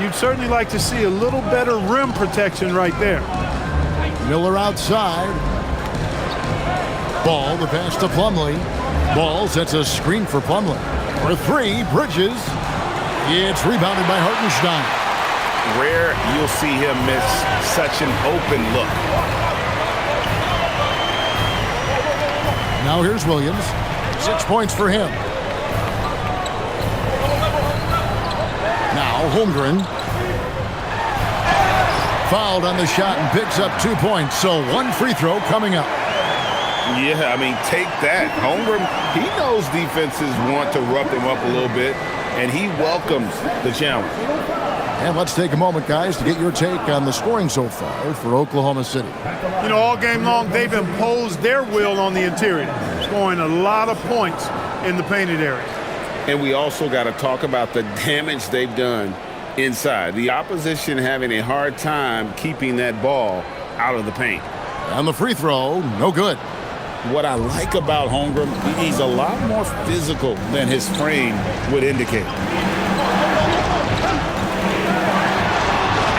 You'd certainly like to see a little better rim protection right there. Miller outside. Ball, the pass to Plumlee. Ball sets a screen for Plumlee. For 3, Bridges. It's rebounded by Hartenstein. Rare you'll see him miss such an open look. Now here's Williams. 6 points for him. Now Holmgren. Fouled on the shot and picks up 2 points. So 1 free throw coming up. Yeah, I mean, take that. Holmgren, he knows defenses want to rough him up a little bit, and he welcomes the challenge. And let's take a moment, guys, to get your take on the scoring so far for Oklahoma City. You know, all game long, they've imposed their will on the interior, scoring a lot of points in the painted area. And we also got to talk about the damage they've done inside. The opposition having a hard time keeping that ball out of the paint. And the free throw, no good. What I like about Holmgren, he's a lot more physical than his frame would indicate.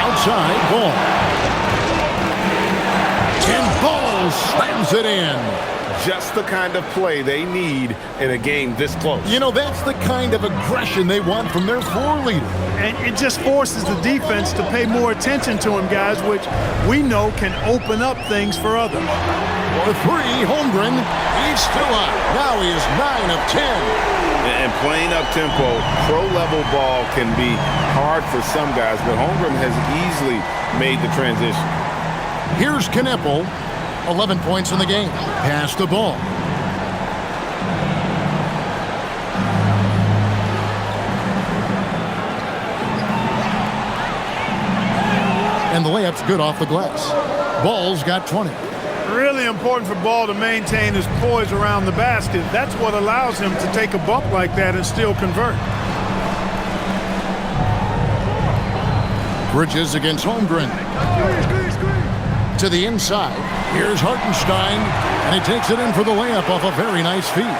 Outside, Ball. And Ball slams it in. Just the kind of play they need in a game this close. You know, that's the kind of aggression they want from their floor leader. And it just forces the defense to pay more attention to him, guys, which we know can open up things for others. For 3, Holmgren. He's still up. Now he is 9 of 10. And playing up-tempo, pro-level ball can be hard for some guys, but Holmgren has easily made the transition. Here's Knippel. 11 points in the game. Pass the ball. And the layup's good off the glass. Ball's got 20. Really important for Ball to maintain his poise around the basket. That's what allows him to take a bump like that and still convert. Bridges against Holmgren. To the inside. Here's Hartenstein, and he takes it in for the layup off a very nice feed.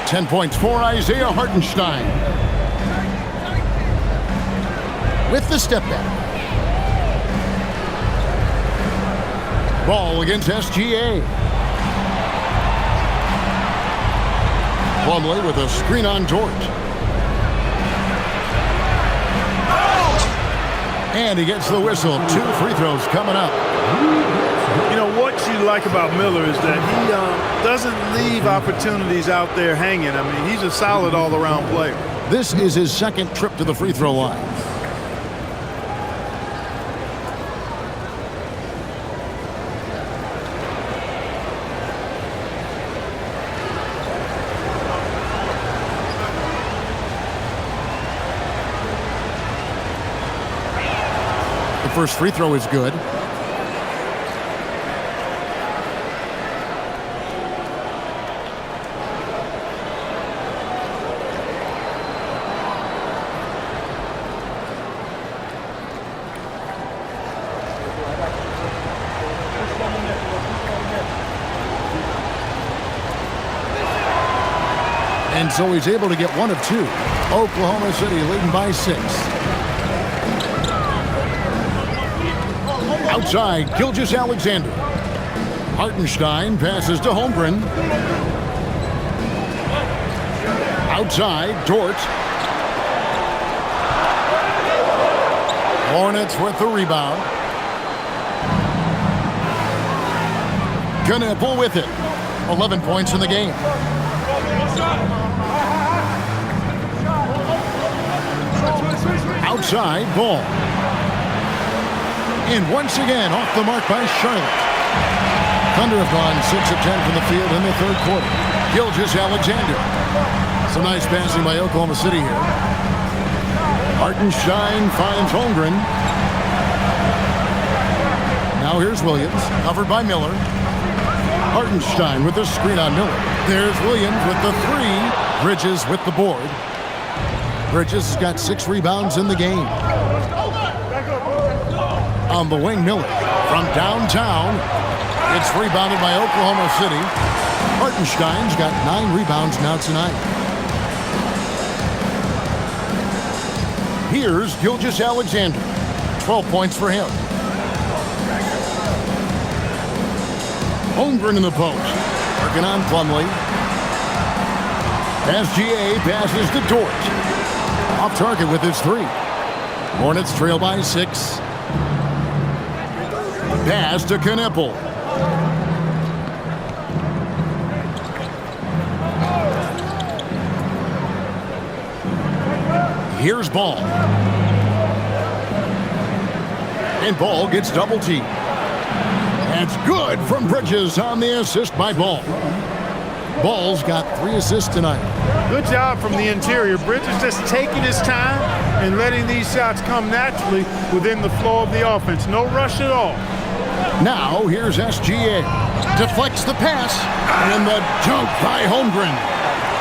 10 points for Isaiah Hartenstein. With the step back. Ball against SGA. Plumlee with a screen on George. And he gets the whistle. 2 free throws coming up. You know, what you like about Miller is that he doesn't leave opportunities out there hanging. I mean, he's a solid all-around player. This is his 2nd trip to the free throw line. The first free throw is good. And so he's able to get one of two. Oklahoma City leading by 6. Outside, Gilgeous-Alexander. Hartenstein passes to Holmgren. Outside, Dort. Hornets with the rebound. Knueppel with it. 11 points in the game. Outside, Ball. And once again, off the mark by Charlotte. Thunder have gone 6 of 10 from the field in the third quarter. Gilgeous-Alexander. Some nice passing by Oklahoma City here. Hartenstein finds Holmgren. Now here's Williams, covered by Miller. Hartenstein with the screen on Miller. There's Williams with the 3. Bridges with the board. Bridges has got 6 rebounds in the game. On the wing, Miller. From downtown, it's rebounded by Oklahoma City. Hartenstein's got 9 rebounds now tonight. Here's Gilgeous-Alexander. 12 points for him. Holmgren in the post. Working on Plumlee. SGA passes to Dort. Off target with his 3. Hornets trail by 6. Pass to Knueppel. Here's Ball. And Ball gets double teamed. That's good from Bridges on the assist by Ball. Ball's got 3 assists tonight. Good job from the interior. Bridges just taking his time and letting these shots come naturally within the flow of the offense. No rush at all. Now here's SGA. Deflects the pass. And the dunk by Holmgren.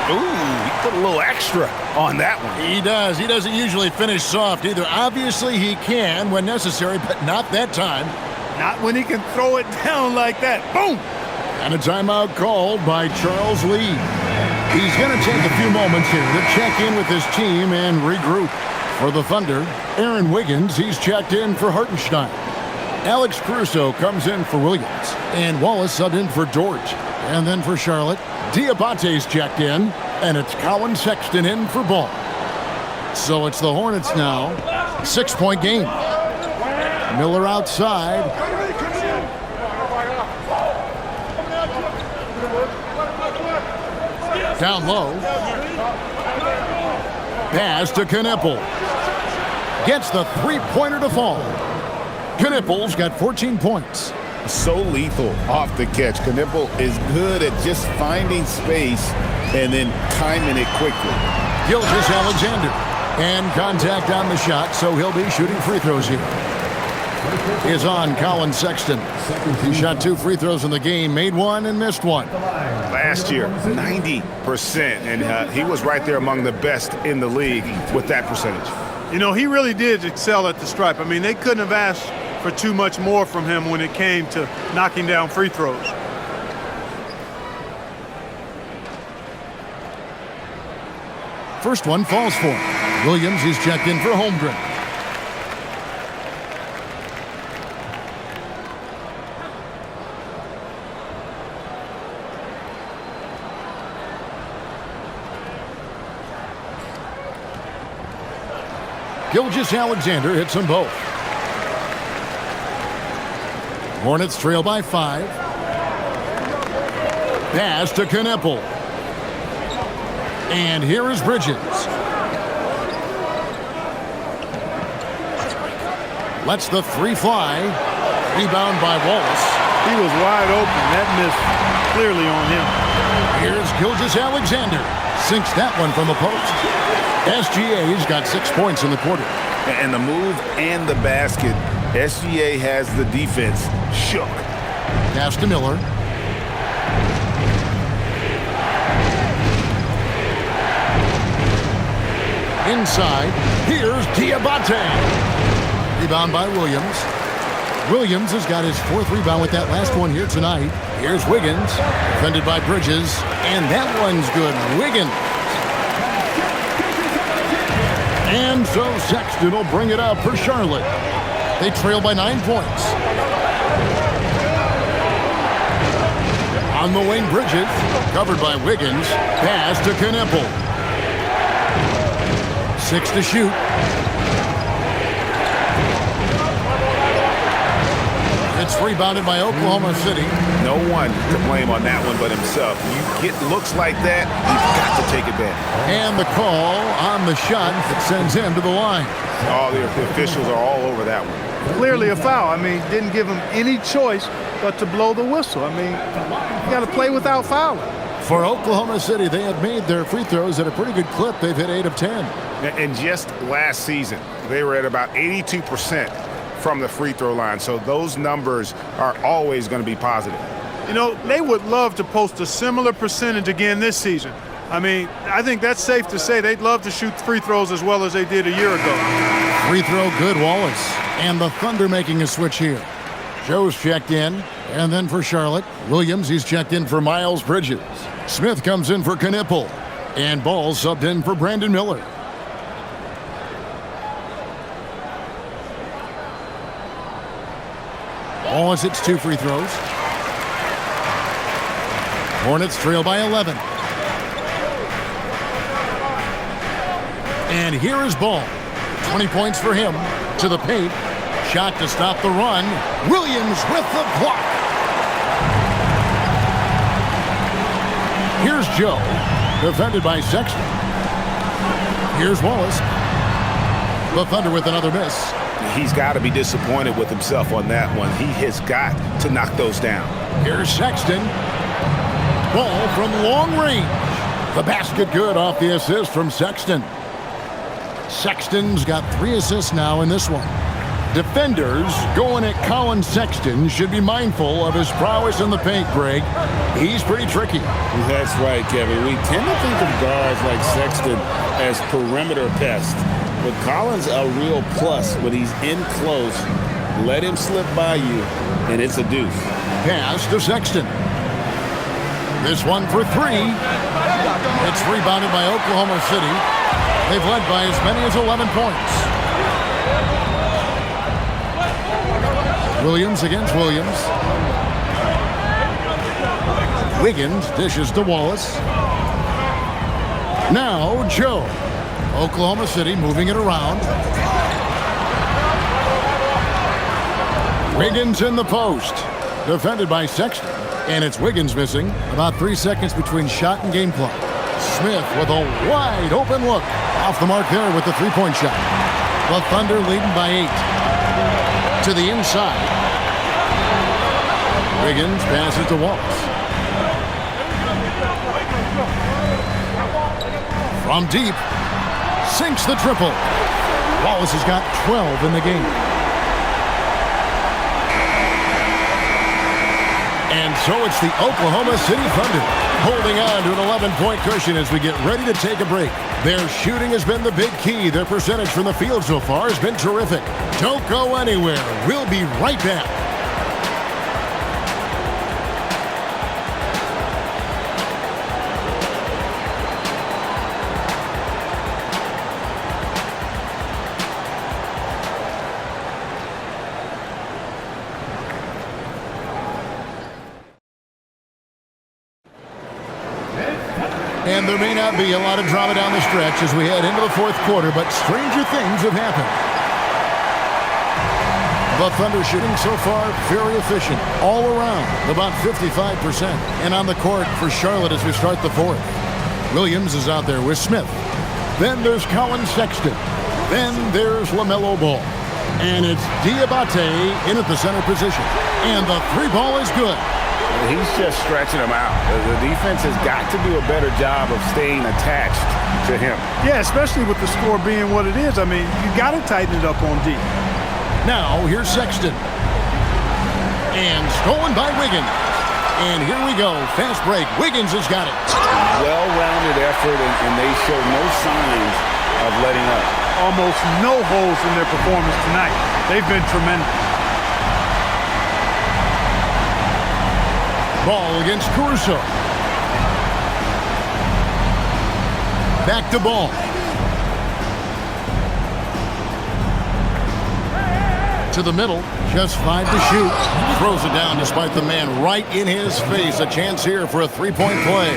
Ooh, he put a little extra on that one. He does. He doesn't usually finish soft either. Obviously he can when necessary, but not that time. Not when he can throw it down like that. Boom! And a timeout called by Charles Lee. He's going to take a few moments here to check in with his team and regroup. For the Thunder, Aaron Wiggins, he's checked in for Hartenstein. Alex Caruso comes in for Williams. And Wallace subbed in for Dort. And then for Charlotte, Diabate's checked in. And it's Colin Sexton in for Ball. So it's the Hornets now. 6-point game. Miller outside. Down low. Pass to Knueppel. Gets the 3-pointer to fall. Knueppel's got 14 points. So lethal off the catch. Knueppel is good at just finding space and then timing it quickly. Gilgeous-Alexander. And contact on the shot, so he'll be shooting free throws here. Is on Colin Sexton. He shot 2 free throws in the game, made 1 and missed 1. Last year, 90%, and he was right there among the best in the league with that percentage. You know, he really did excel at the stripe. I mean, they couldn't have asked for too much more from him when it came to knocking down free throws. First one falls for him. Williams is checked in for Holmgren. Gilgeous-Alexander hits them both. Hornets trail by 5. Pass to Knueppel. And here is Bridges. Lets the 3 fly. Rebound by Wallace. He was wide open. That missed clearly on him. Here's Gilgeous-Alexander. Sinks that one from the post. SGA's got 6 points in the quarter. And the move and the basket, SGA has the defense shook. Pass to Miller. Inside, here's Diabate. Rebound by Williams. Williams has got his 4th rebound with that last one here tonight. Here's Wiggins, defended by Bridges, and that one's good. Wiggins And so Sexton will bring it up for Charlotte. They trail by 9 points. On the wing, Bridges, covered by Wiggins. Pass to Knippel. 6 to shoot. It's rebounded by Oklahoma City. No one to blame on that one but himself. You get looks like that, you've got to take advantage. And the call on the shot that sends him to the line. All the officials are all over that one. Clearly a foul. I mean, didn't give him any choice but to blow the whistle. I mean, you got to play without fouling. For Oklahoma City, they have made their free throws at a pretty good clip. They've hit 8 of 10. And just last season, they were at about 82% from the free throw line. So those numbers are always going to be positive. You know, they would love to post a similar percentage again this season. I mean, I think that's safe to say they'd love to shoot free throws as well as they did a year ago. Free throw good, Wallace. And the Thunder making a switch here. Joe's checked in. And then for Charlotte, Williams, he's checked in for Miles Bridges. Smith comes in for Knippel. And Ball subbed in for Brandon Miller. Wallace hits 2 free throws. Hornets trail by 11. And here is Ball. 20 points for him. To the paint. Shot to stop the run. Williams with the block. Here's Joe. Defended by Sexton. Here's Wallace. The Thunder with another miss. He's got to be disappointed with himself on that one. He has got to knock those down. Here's Sexton. Ball from long range. The basket good off the assist from Sexton. Sexton's got 3 assists now in this one. Defenders going at Colin Sexton should be mindful of his prowess in the paint, Greg. He's pretty tricky. That's right, Kevin. We tend to think of guards like Sexton as perimeter pests. But Collins a real plus when he's in close. Let him slip by you, and it's a deuce. Pass to Sexton. This one for 3. It's rebounded by Oklahoma City. They've led by as many as 11 points. Williams against Williams. Wiggins dishes to Wallace. Now Joe. Oklahoma City moving it around. Wiggins in the post. Defended by Sexton. And it's Wiggins missing. About 3 seconds between shot and game clock. Smith with a wide open look. Off the mark there with the 3-point shot. The Thunder leading by 8. To the inside. Wiggins passes to Wallace. From deep. Sinks the triple. Wallace has got 12 in the game. And so it's the Oklahoma City Thunder holding on to an 11-point cushion as we get ready to take a break. Their shooting has been the big key. Their percentage from the field so far has been terrific. Don't go anywhere. We'll be right back. And there may not be a lot of drama down the stretch as we head into the 4th quarter, but stranger things have happened. The Thunder shooting so far very efficient all around, about 55%. And on the court for Charlotte as we start the 4th. Williams is out there with Smith. Then there's Colin Sexton. Then there's LaMelo Ball. And it's Diabate in at the center position. And the 3-ball is good. He's just stretching them out. The defense has got to do a better job of staying attached to him. Yeah, especially with the score being what it is. I mean, you got to tighten it up on D. Now, here's Sexton. And stolen by Wiggins. And here we go. Fast break. Wiggins has got it. Well-rounded effort, and they show no signs of letting up. Almost no holes in their performance tonight. They've been tremendous. Ball against Caruso. Back to Ball. To the middle, just 5 to shoot. Throws it down despite the man right in his face. A chance here for a three-point play.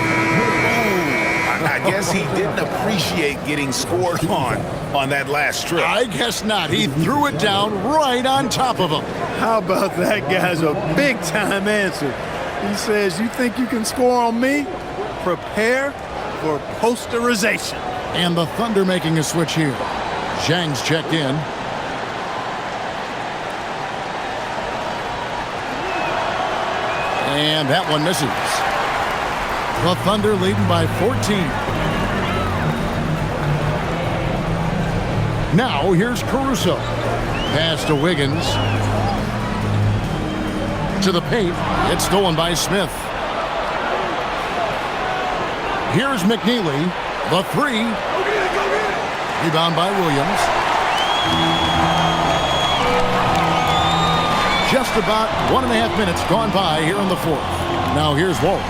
I guess he didn't appreciate getting scored on that last trip. I guess not. He threw it down right on top of him. How about that guy's a big-time answer? He says, you think you can score on me? Prepare for posterization. And the Thunder making a switch here. Zhang's checked in. And that one misses. The Thunder leading by 14. Now here's Caruso. Pass to Wiggins. To the paint. It's stolen by Smith. Here's McNeely. The three. Rebound by Williams. Just about 1.5 minutes gone by here in the fourth. Now here's Wallace.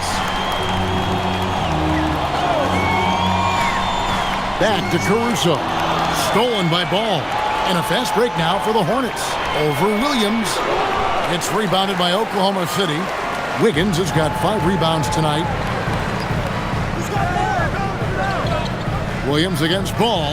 Back to Caruso. Stolen by Ball. And a fast break now for the Hornets. Over Williams. It's rebounded by Oklahoma City. Wiggins has got 5 rebounds tonight. Williams against Ball.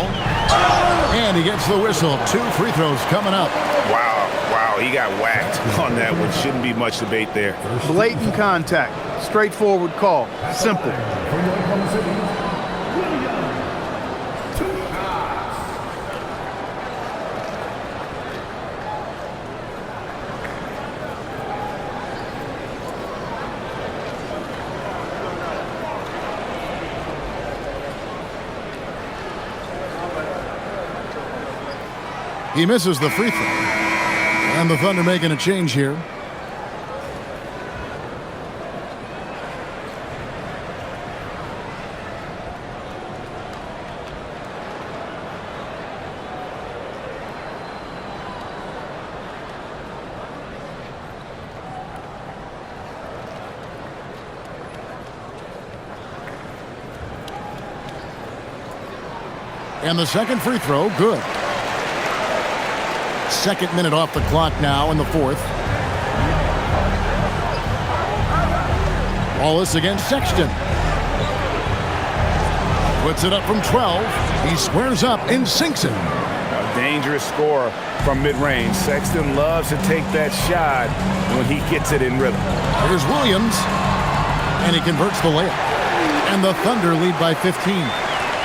And he gets the whistle. 2 free throws coming up. Wow, he got whacked on that one. Shouldn't be much debate there. Blatant contact. Straightforward call. Simple. He misses the free throw. And the Thunder making a change here. And the second free throw, good. Second minute off the clock now in the fourth. Wallace against Sexton. Puts it up from 12. He squares up and sinks it. A dangerous scorer from mid-range. Sexton loves to take that shot when he gets it in rhythm. Here's Williams. And he converts the layup. And the Thunder lead by 15.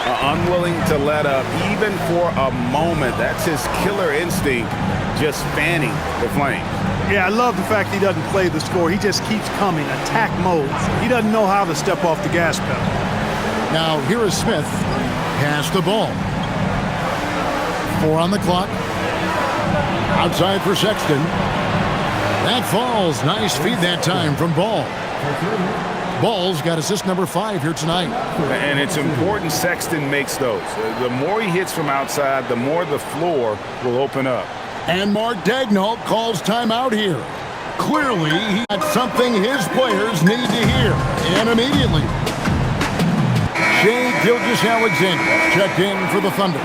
Unwilling to let up even for a moment. That's his killer instinct, just fanning the flames. Yeah, I love the fact he doesn't play the score. He just keeps coming, attack mode. He doesn't know how to step off the gas pedal. Now here is Smith. Pass the ball. 4 on the clock. Outside for Sexton. That falls. Nice feed that time from Ball. Ball's got assist number 5 here tonight. And it's important Sexton makes those. The more he hits from outside, the more the floor will open up. And Mark Daigneault calls timeout here. Clearly, he had something his players need to hear. And immediately, Shai Gilgeous-Alexander checked in for the Thunder.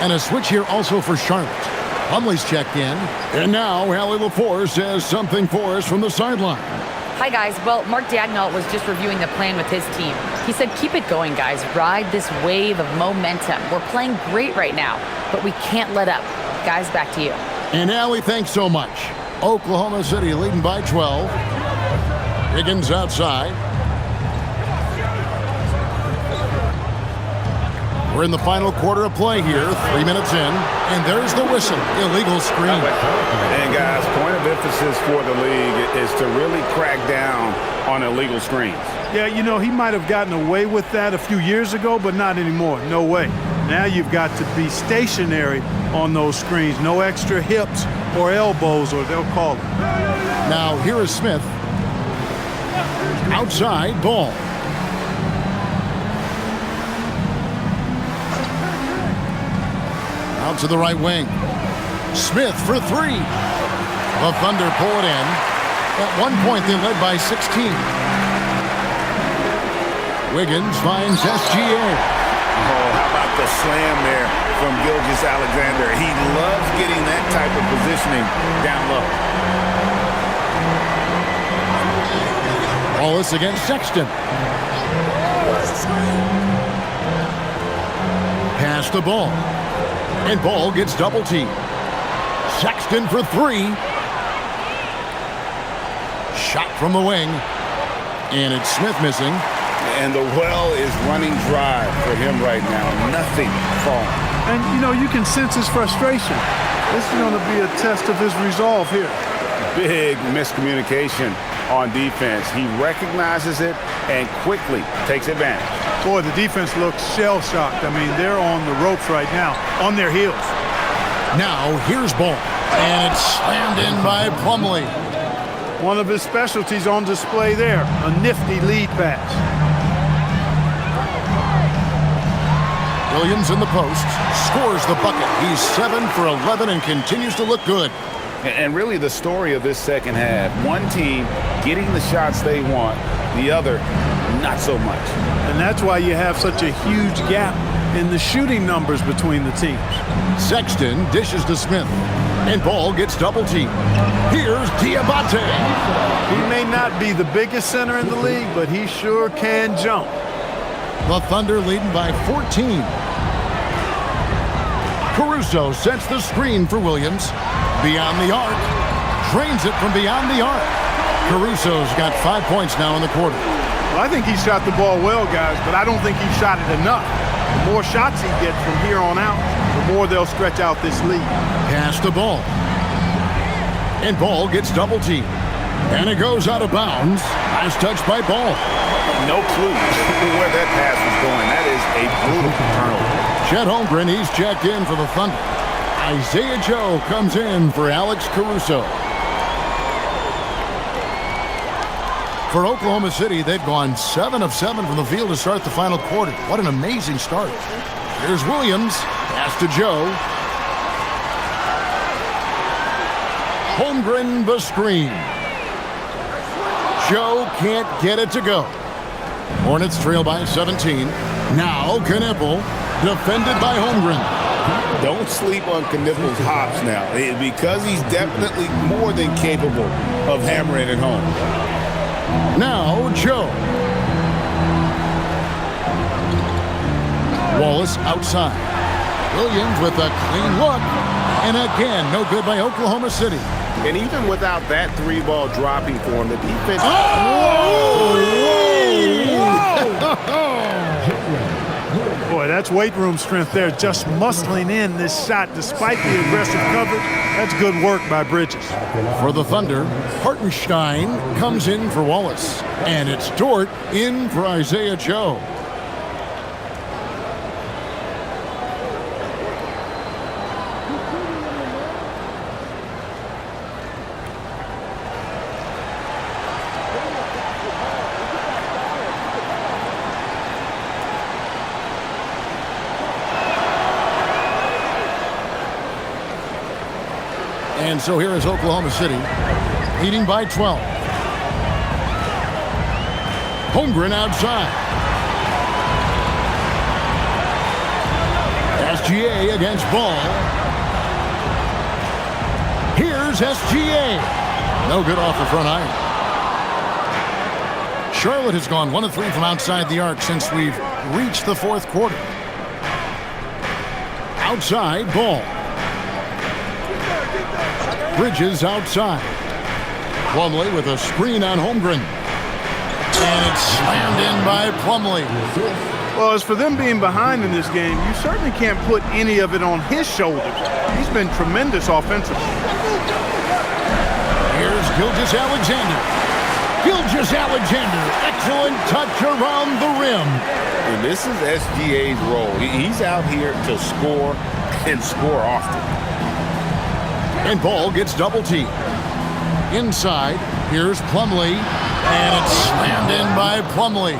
And a switch here also for Charlotte. Plumlee's checked in. And now, Allie LaForce says something for us from the sideline. Hi, guys. Well, Mark Daigneault was just reviewing the plan with his team. He said, keep it going, guys. Ride this wave of momentum. We're playing great right now, but we can't let up. Guys, back to you. And Allie, thanks so much. Oklahoma City leading by 12. Higgins outside. We're in the final quarter of play here, 3 minutes in, and there's the whistle. Illegal screen. And guys, point of emphasis for the league is to really crack down on illegal screens. Yeah, you know, he might have gotten away with that a few years ago, but not anymore. No way. Now you've got to be stationary on those screens. No extra hips or elbows, or they'll call it. Now here is Smith. Outside, Ball. Out to the right wing. Smith for 3. The Thunder pull it in. At one point, they led by 16. Wiggins finds SGA. Oh, how about the slam there from Gilgeous-Alexander. He loves getting that type of positioning down low. Wallace against Sexton. Pass the ball. And Ball gets double teamed. Sexton for three. Shot from the wing. And it's Smith missing. And the well is running dry for him right now. Nothing falling. And, you know, you can sense his frustration. This is going to be a test of his resolve here. Big miscommunication on defense. He recognizes it and quickly takes advantage. Boy, the defense looks shell-shocked. I mean, they're on the ropes right now, on their heels. Now, here's Ball. And it's slammed in by Plumlee. One of his specialties on display there, a nifty lead pass. Williams in the post, scores the bucket. He's 7 for 11 and continues to look good. And really the story of this second half, one team getting the shots they want, the other not so much. And that's why you have such a huge gap in the shooting numbers between the teams. Sexton dishes to Smith, and Ball gets double teamed. Here's Diabate. He may not be the biggest center in the league, but he sure can jump. The Thunder leading by 14. Caruso sets the screen for Williams. Beyond the arc. Drains it from beyond the arc. Caruso's got 5 points now in the quarter. Well, I think he shot the ball well, guys, but I don't think he shot it enough. The more shots he gets from here on out, the more they'll stretch out this lead. Pass the ball. And Ball gets double teamed. And it goes out of bounds. Nice touch by Ball. No clue where that pass was going. That is a brutal turnover. Chet Holmgren, he's checked in for the Thunder. Isaiah Joe comes in for Alex Caruso. For Oklahoma City, they've gone 7 of 7 from the field to start the final quarter. What an amazing start. Here's Williams. Pass to Joe. Holmgren the screen. Joe can't get it to go. Hornets trail by 17. Now Knippel, defended by Holmgren. Don't sleep on Knippel's hops now, because he's definitely more than capable of hammering it home. Now Joe. Wallace outside. Williams with a clean look. And again, no good by Oklahoma City. And even without that three-ball dropping for him, the defense... Boy, that's weight room strength there, just muscling in this shot despite the aggressive coverage. That's good work by Bridges. For the Thunder, Hartenstein comes in for Wallace. And it's Dort in for Isaiah Joe. And so here is Oklahoma City, leading by 12. Holmgren outside. SGA against Ball. Here's SGA. No good off the front iron. Charlotte has gone 1 of 3 from outside the arc since we've reached the fourth quarter. Outside, Ball. Bridges outside. Plumlee with a screen on Holmgren. And it's slammed in by Plumlee. Well, as for them being behind in this game, you certainly can't put any of it on his shoulders. He's been tremendous offensively. Here's Gilgeous-Alexander. Gilgeous-Alexander, excellent touch around the rim. And this is SGA's role. He's out here to score and score often. And Ball gets double teamed. Inside, here's Plumlee, and it's slammed in by Plumlee.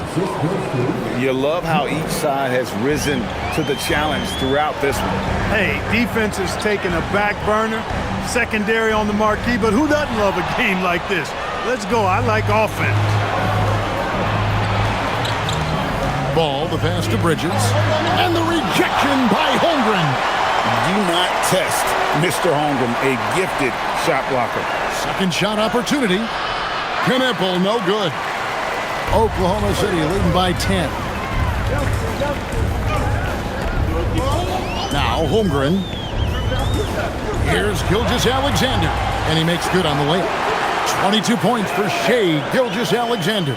You love how each side has risen to the challenge throughout this one. Hey, defense has taken a back burner, secondary on the marquee, but who doesn't love a game like this? Let's go. I like offense. Ball, the pass to Bridges. And the rejection by Holmgren. Do not test Mr. Holmgren, a gifted shot blocker. Second shot opportunity. Knipple, no good. Oklahoma City leading by 10. Now Holmgren. Here's Gilgeous-Alexander, and he makes good on the layup. 22 points for Shai Gilgeous-Alexander.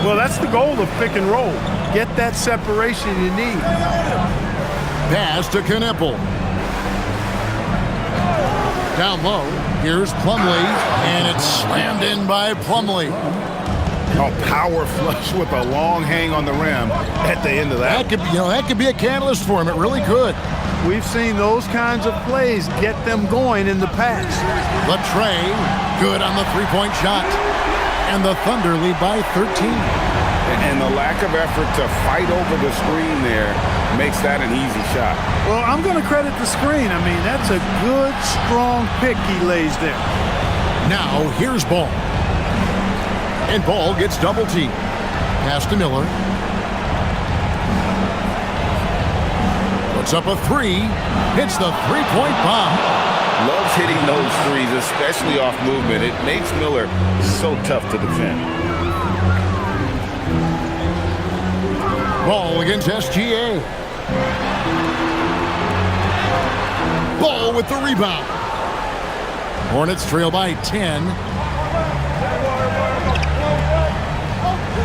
Well, that's the goal of pick and roll. Get that separation you need. Pass to Knipple. Down low, here's Plumlee, and it's slammed in by Plumlee. A power flush with a long hang on the rim at the end of that. That could be a catalyst for him. It really could. We've seen those kinds of plays get them going in the past. Latrey, good on the three-point shot. And the Thunder lead by 13. And the lack of effort to fight over the screen there makes that an easy shot. Well, I'm going to credit the screen. I mean, that's a good, strong pick he lays there. Now, here's Ball. And Ball gets double teamed. Pass to Miller. Puts up a three. Hits the three-point bomb. Loves hitting those threes, especially off movement. It makes Miller so tough to defend. Ball against SGA. Ball with the rebound. Hornets trail by 10.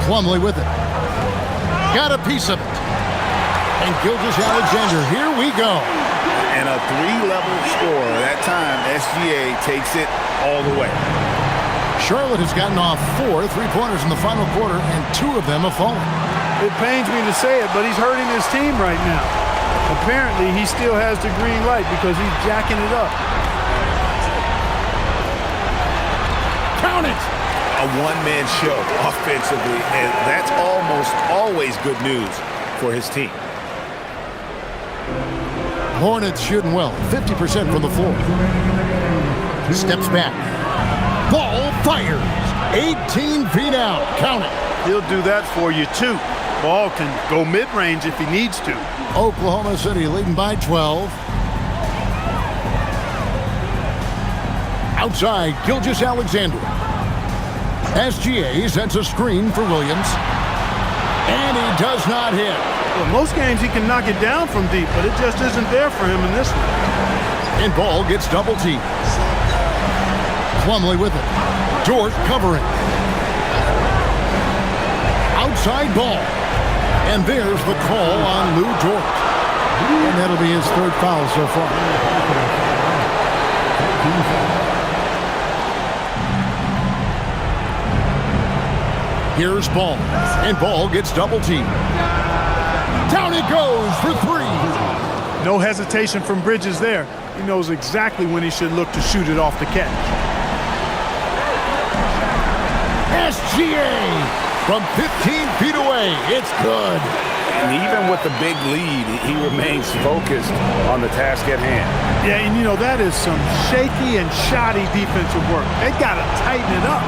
Plumlee with it. Got a piece of it. And Gilgeous-Alexander, here we go. And a three-level score. That time, SGA takes it all the way. Charlotte has gotten off 4 3-pointers in the final quarter, and 2 of them have fallen. It pains me to say it, but he's hurting his team right now. Apparently, he still has the green light because he's jacking it up. Count it! A one-man show offensively, and that's almost always good news for his team. Hornets shooting well, 50% from the floor. Steps back. Ball fires. 18 feet out. Count it. He'll do that for you, too. Ball can go mid-range if he needs to. Oklahoma City leading by 12. Outside, Gilgeous-Alexander. SGA sets a screen for Williams. And he does not hit. Well, most games he can knock it down from deep, but it just isn't there for him in this one. And Ball gets double teamed. Plumlee with it. Dort covering. Outside Ball. And there's the call on Lou Dort. And that'll be his 3rd foul so far. Here's Ball. And Ball gets double teamed. Down it goes for 3. No hesitation from Bridges there. He knows exactly when he should look to shoot it off the catch. SGA from 15 feet away. It's good. And even with the big lead, he remains focused on the task at hand. Yeah, and that is some shaky and shoddy defensive work. They got to tighten it up.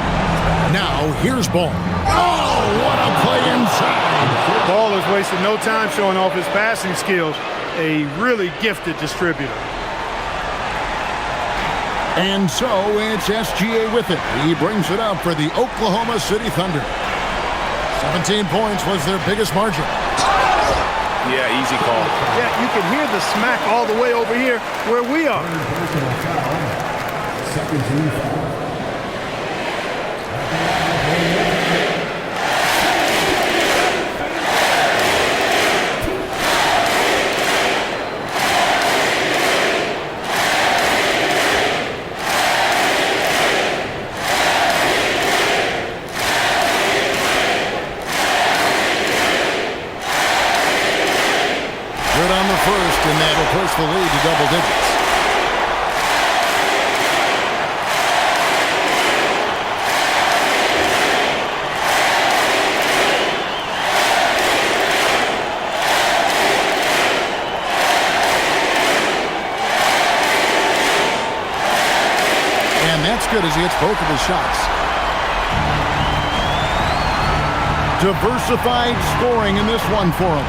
Now, here's Ball. Oh, what a play inside. Ball has wasted no time showing off his passing skills. A really gifted distributor. And so it's SGA with it. He brings it up for the Oklahoma City Thunder. 17 points was their biggest margin. Yeah, easy call. Yeah, you can hear the smack all the way over here where we are. Second team foul. And that'll push the lead to double digits. And that's good as he hits both of his shots. Diversified scoring in this one for him.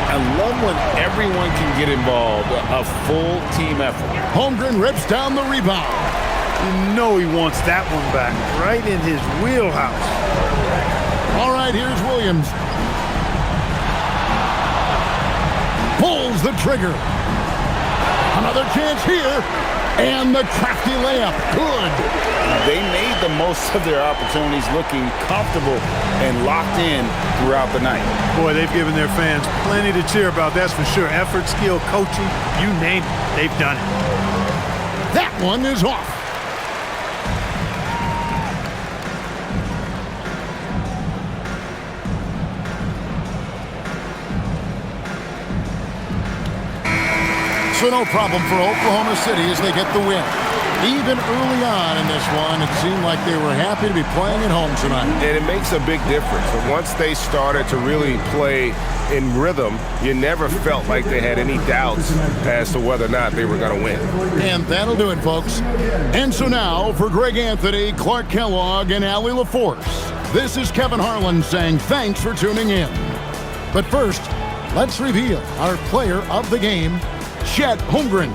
I love when everyone can get involved, a full team effort. Holmgren rips down the rebound. You know he wants that one back, right in his wheelhouse. All right, here's Williams. Pulls the trigger. Another chance here. And the crafty layup. Good. They made the most of their opportunities, looking comfortable and locked in throughout the night. Boy, they've given their fans plenty to cheer about, that's for sure. Effort, skill, coaching, you name it, they've done it. That one is off. So no problem for Oklahoma City as they get the win. Even early on in this one, it seemed like they were happy to be playing at home tonight. And it makes a big difference. But once they started to really play in rhythm, you never felt like they had any doubts as to whether or not they were going to win. And that'll do it, folks. And so now, for Greg Anthony, Clark Kellogg, and Allie LaForce, this is Kevin Harlan saying thanks for tuning in. But first, let's reveal our player of the game, Chet Holmgren.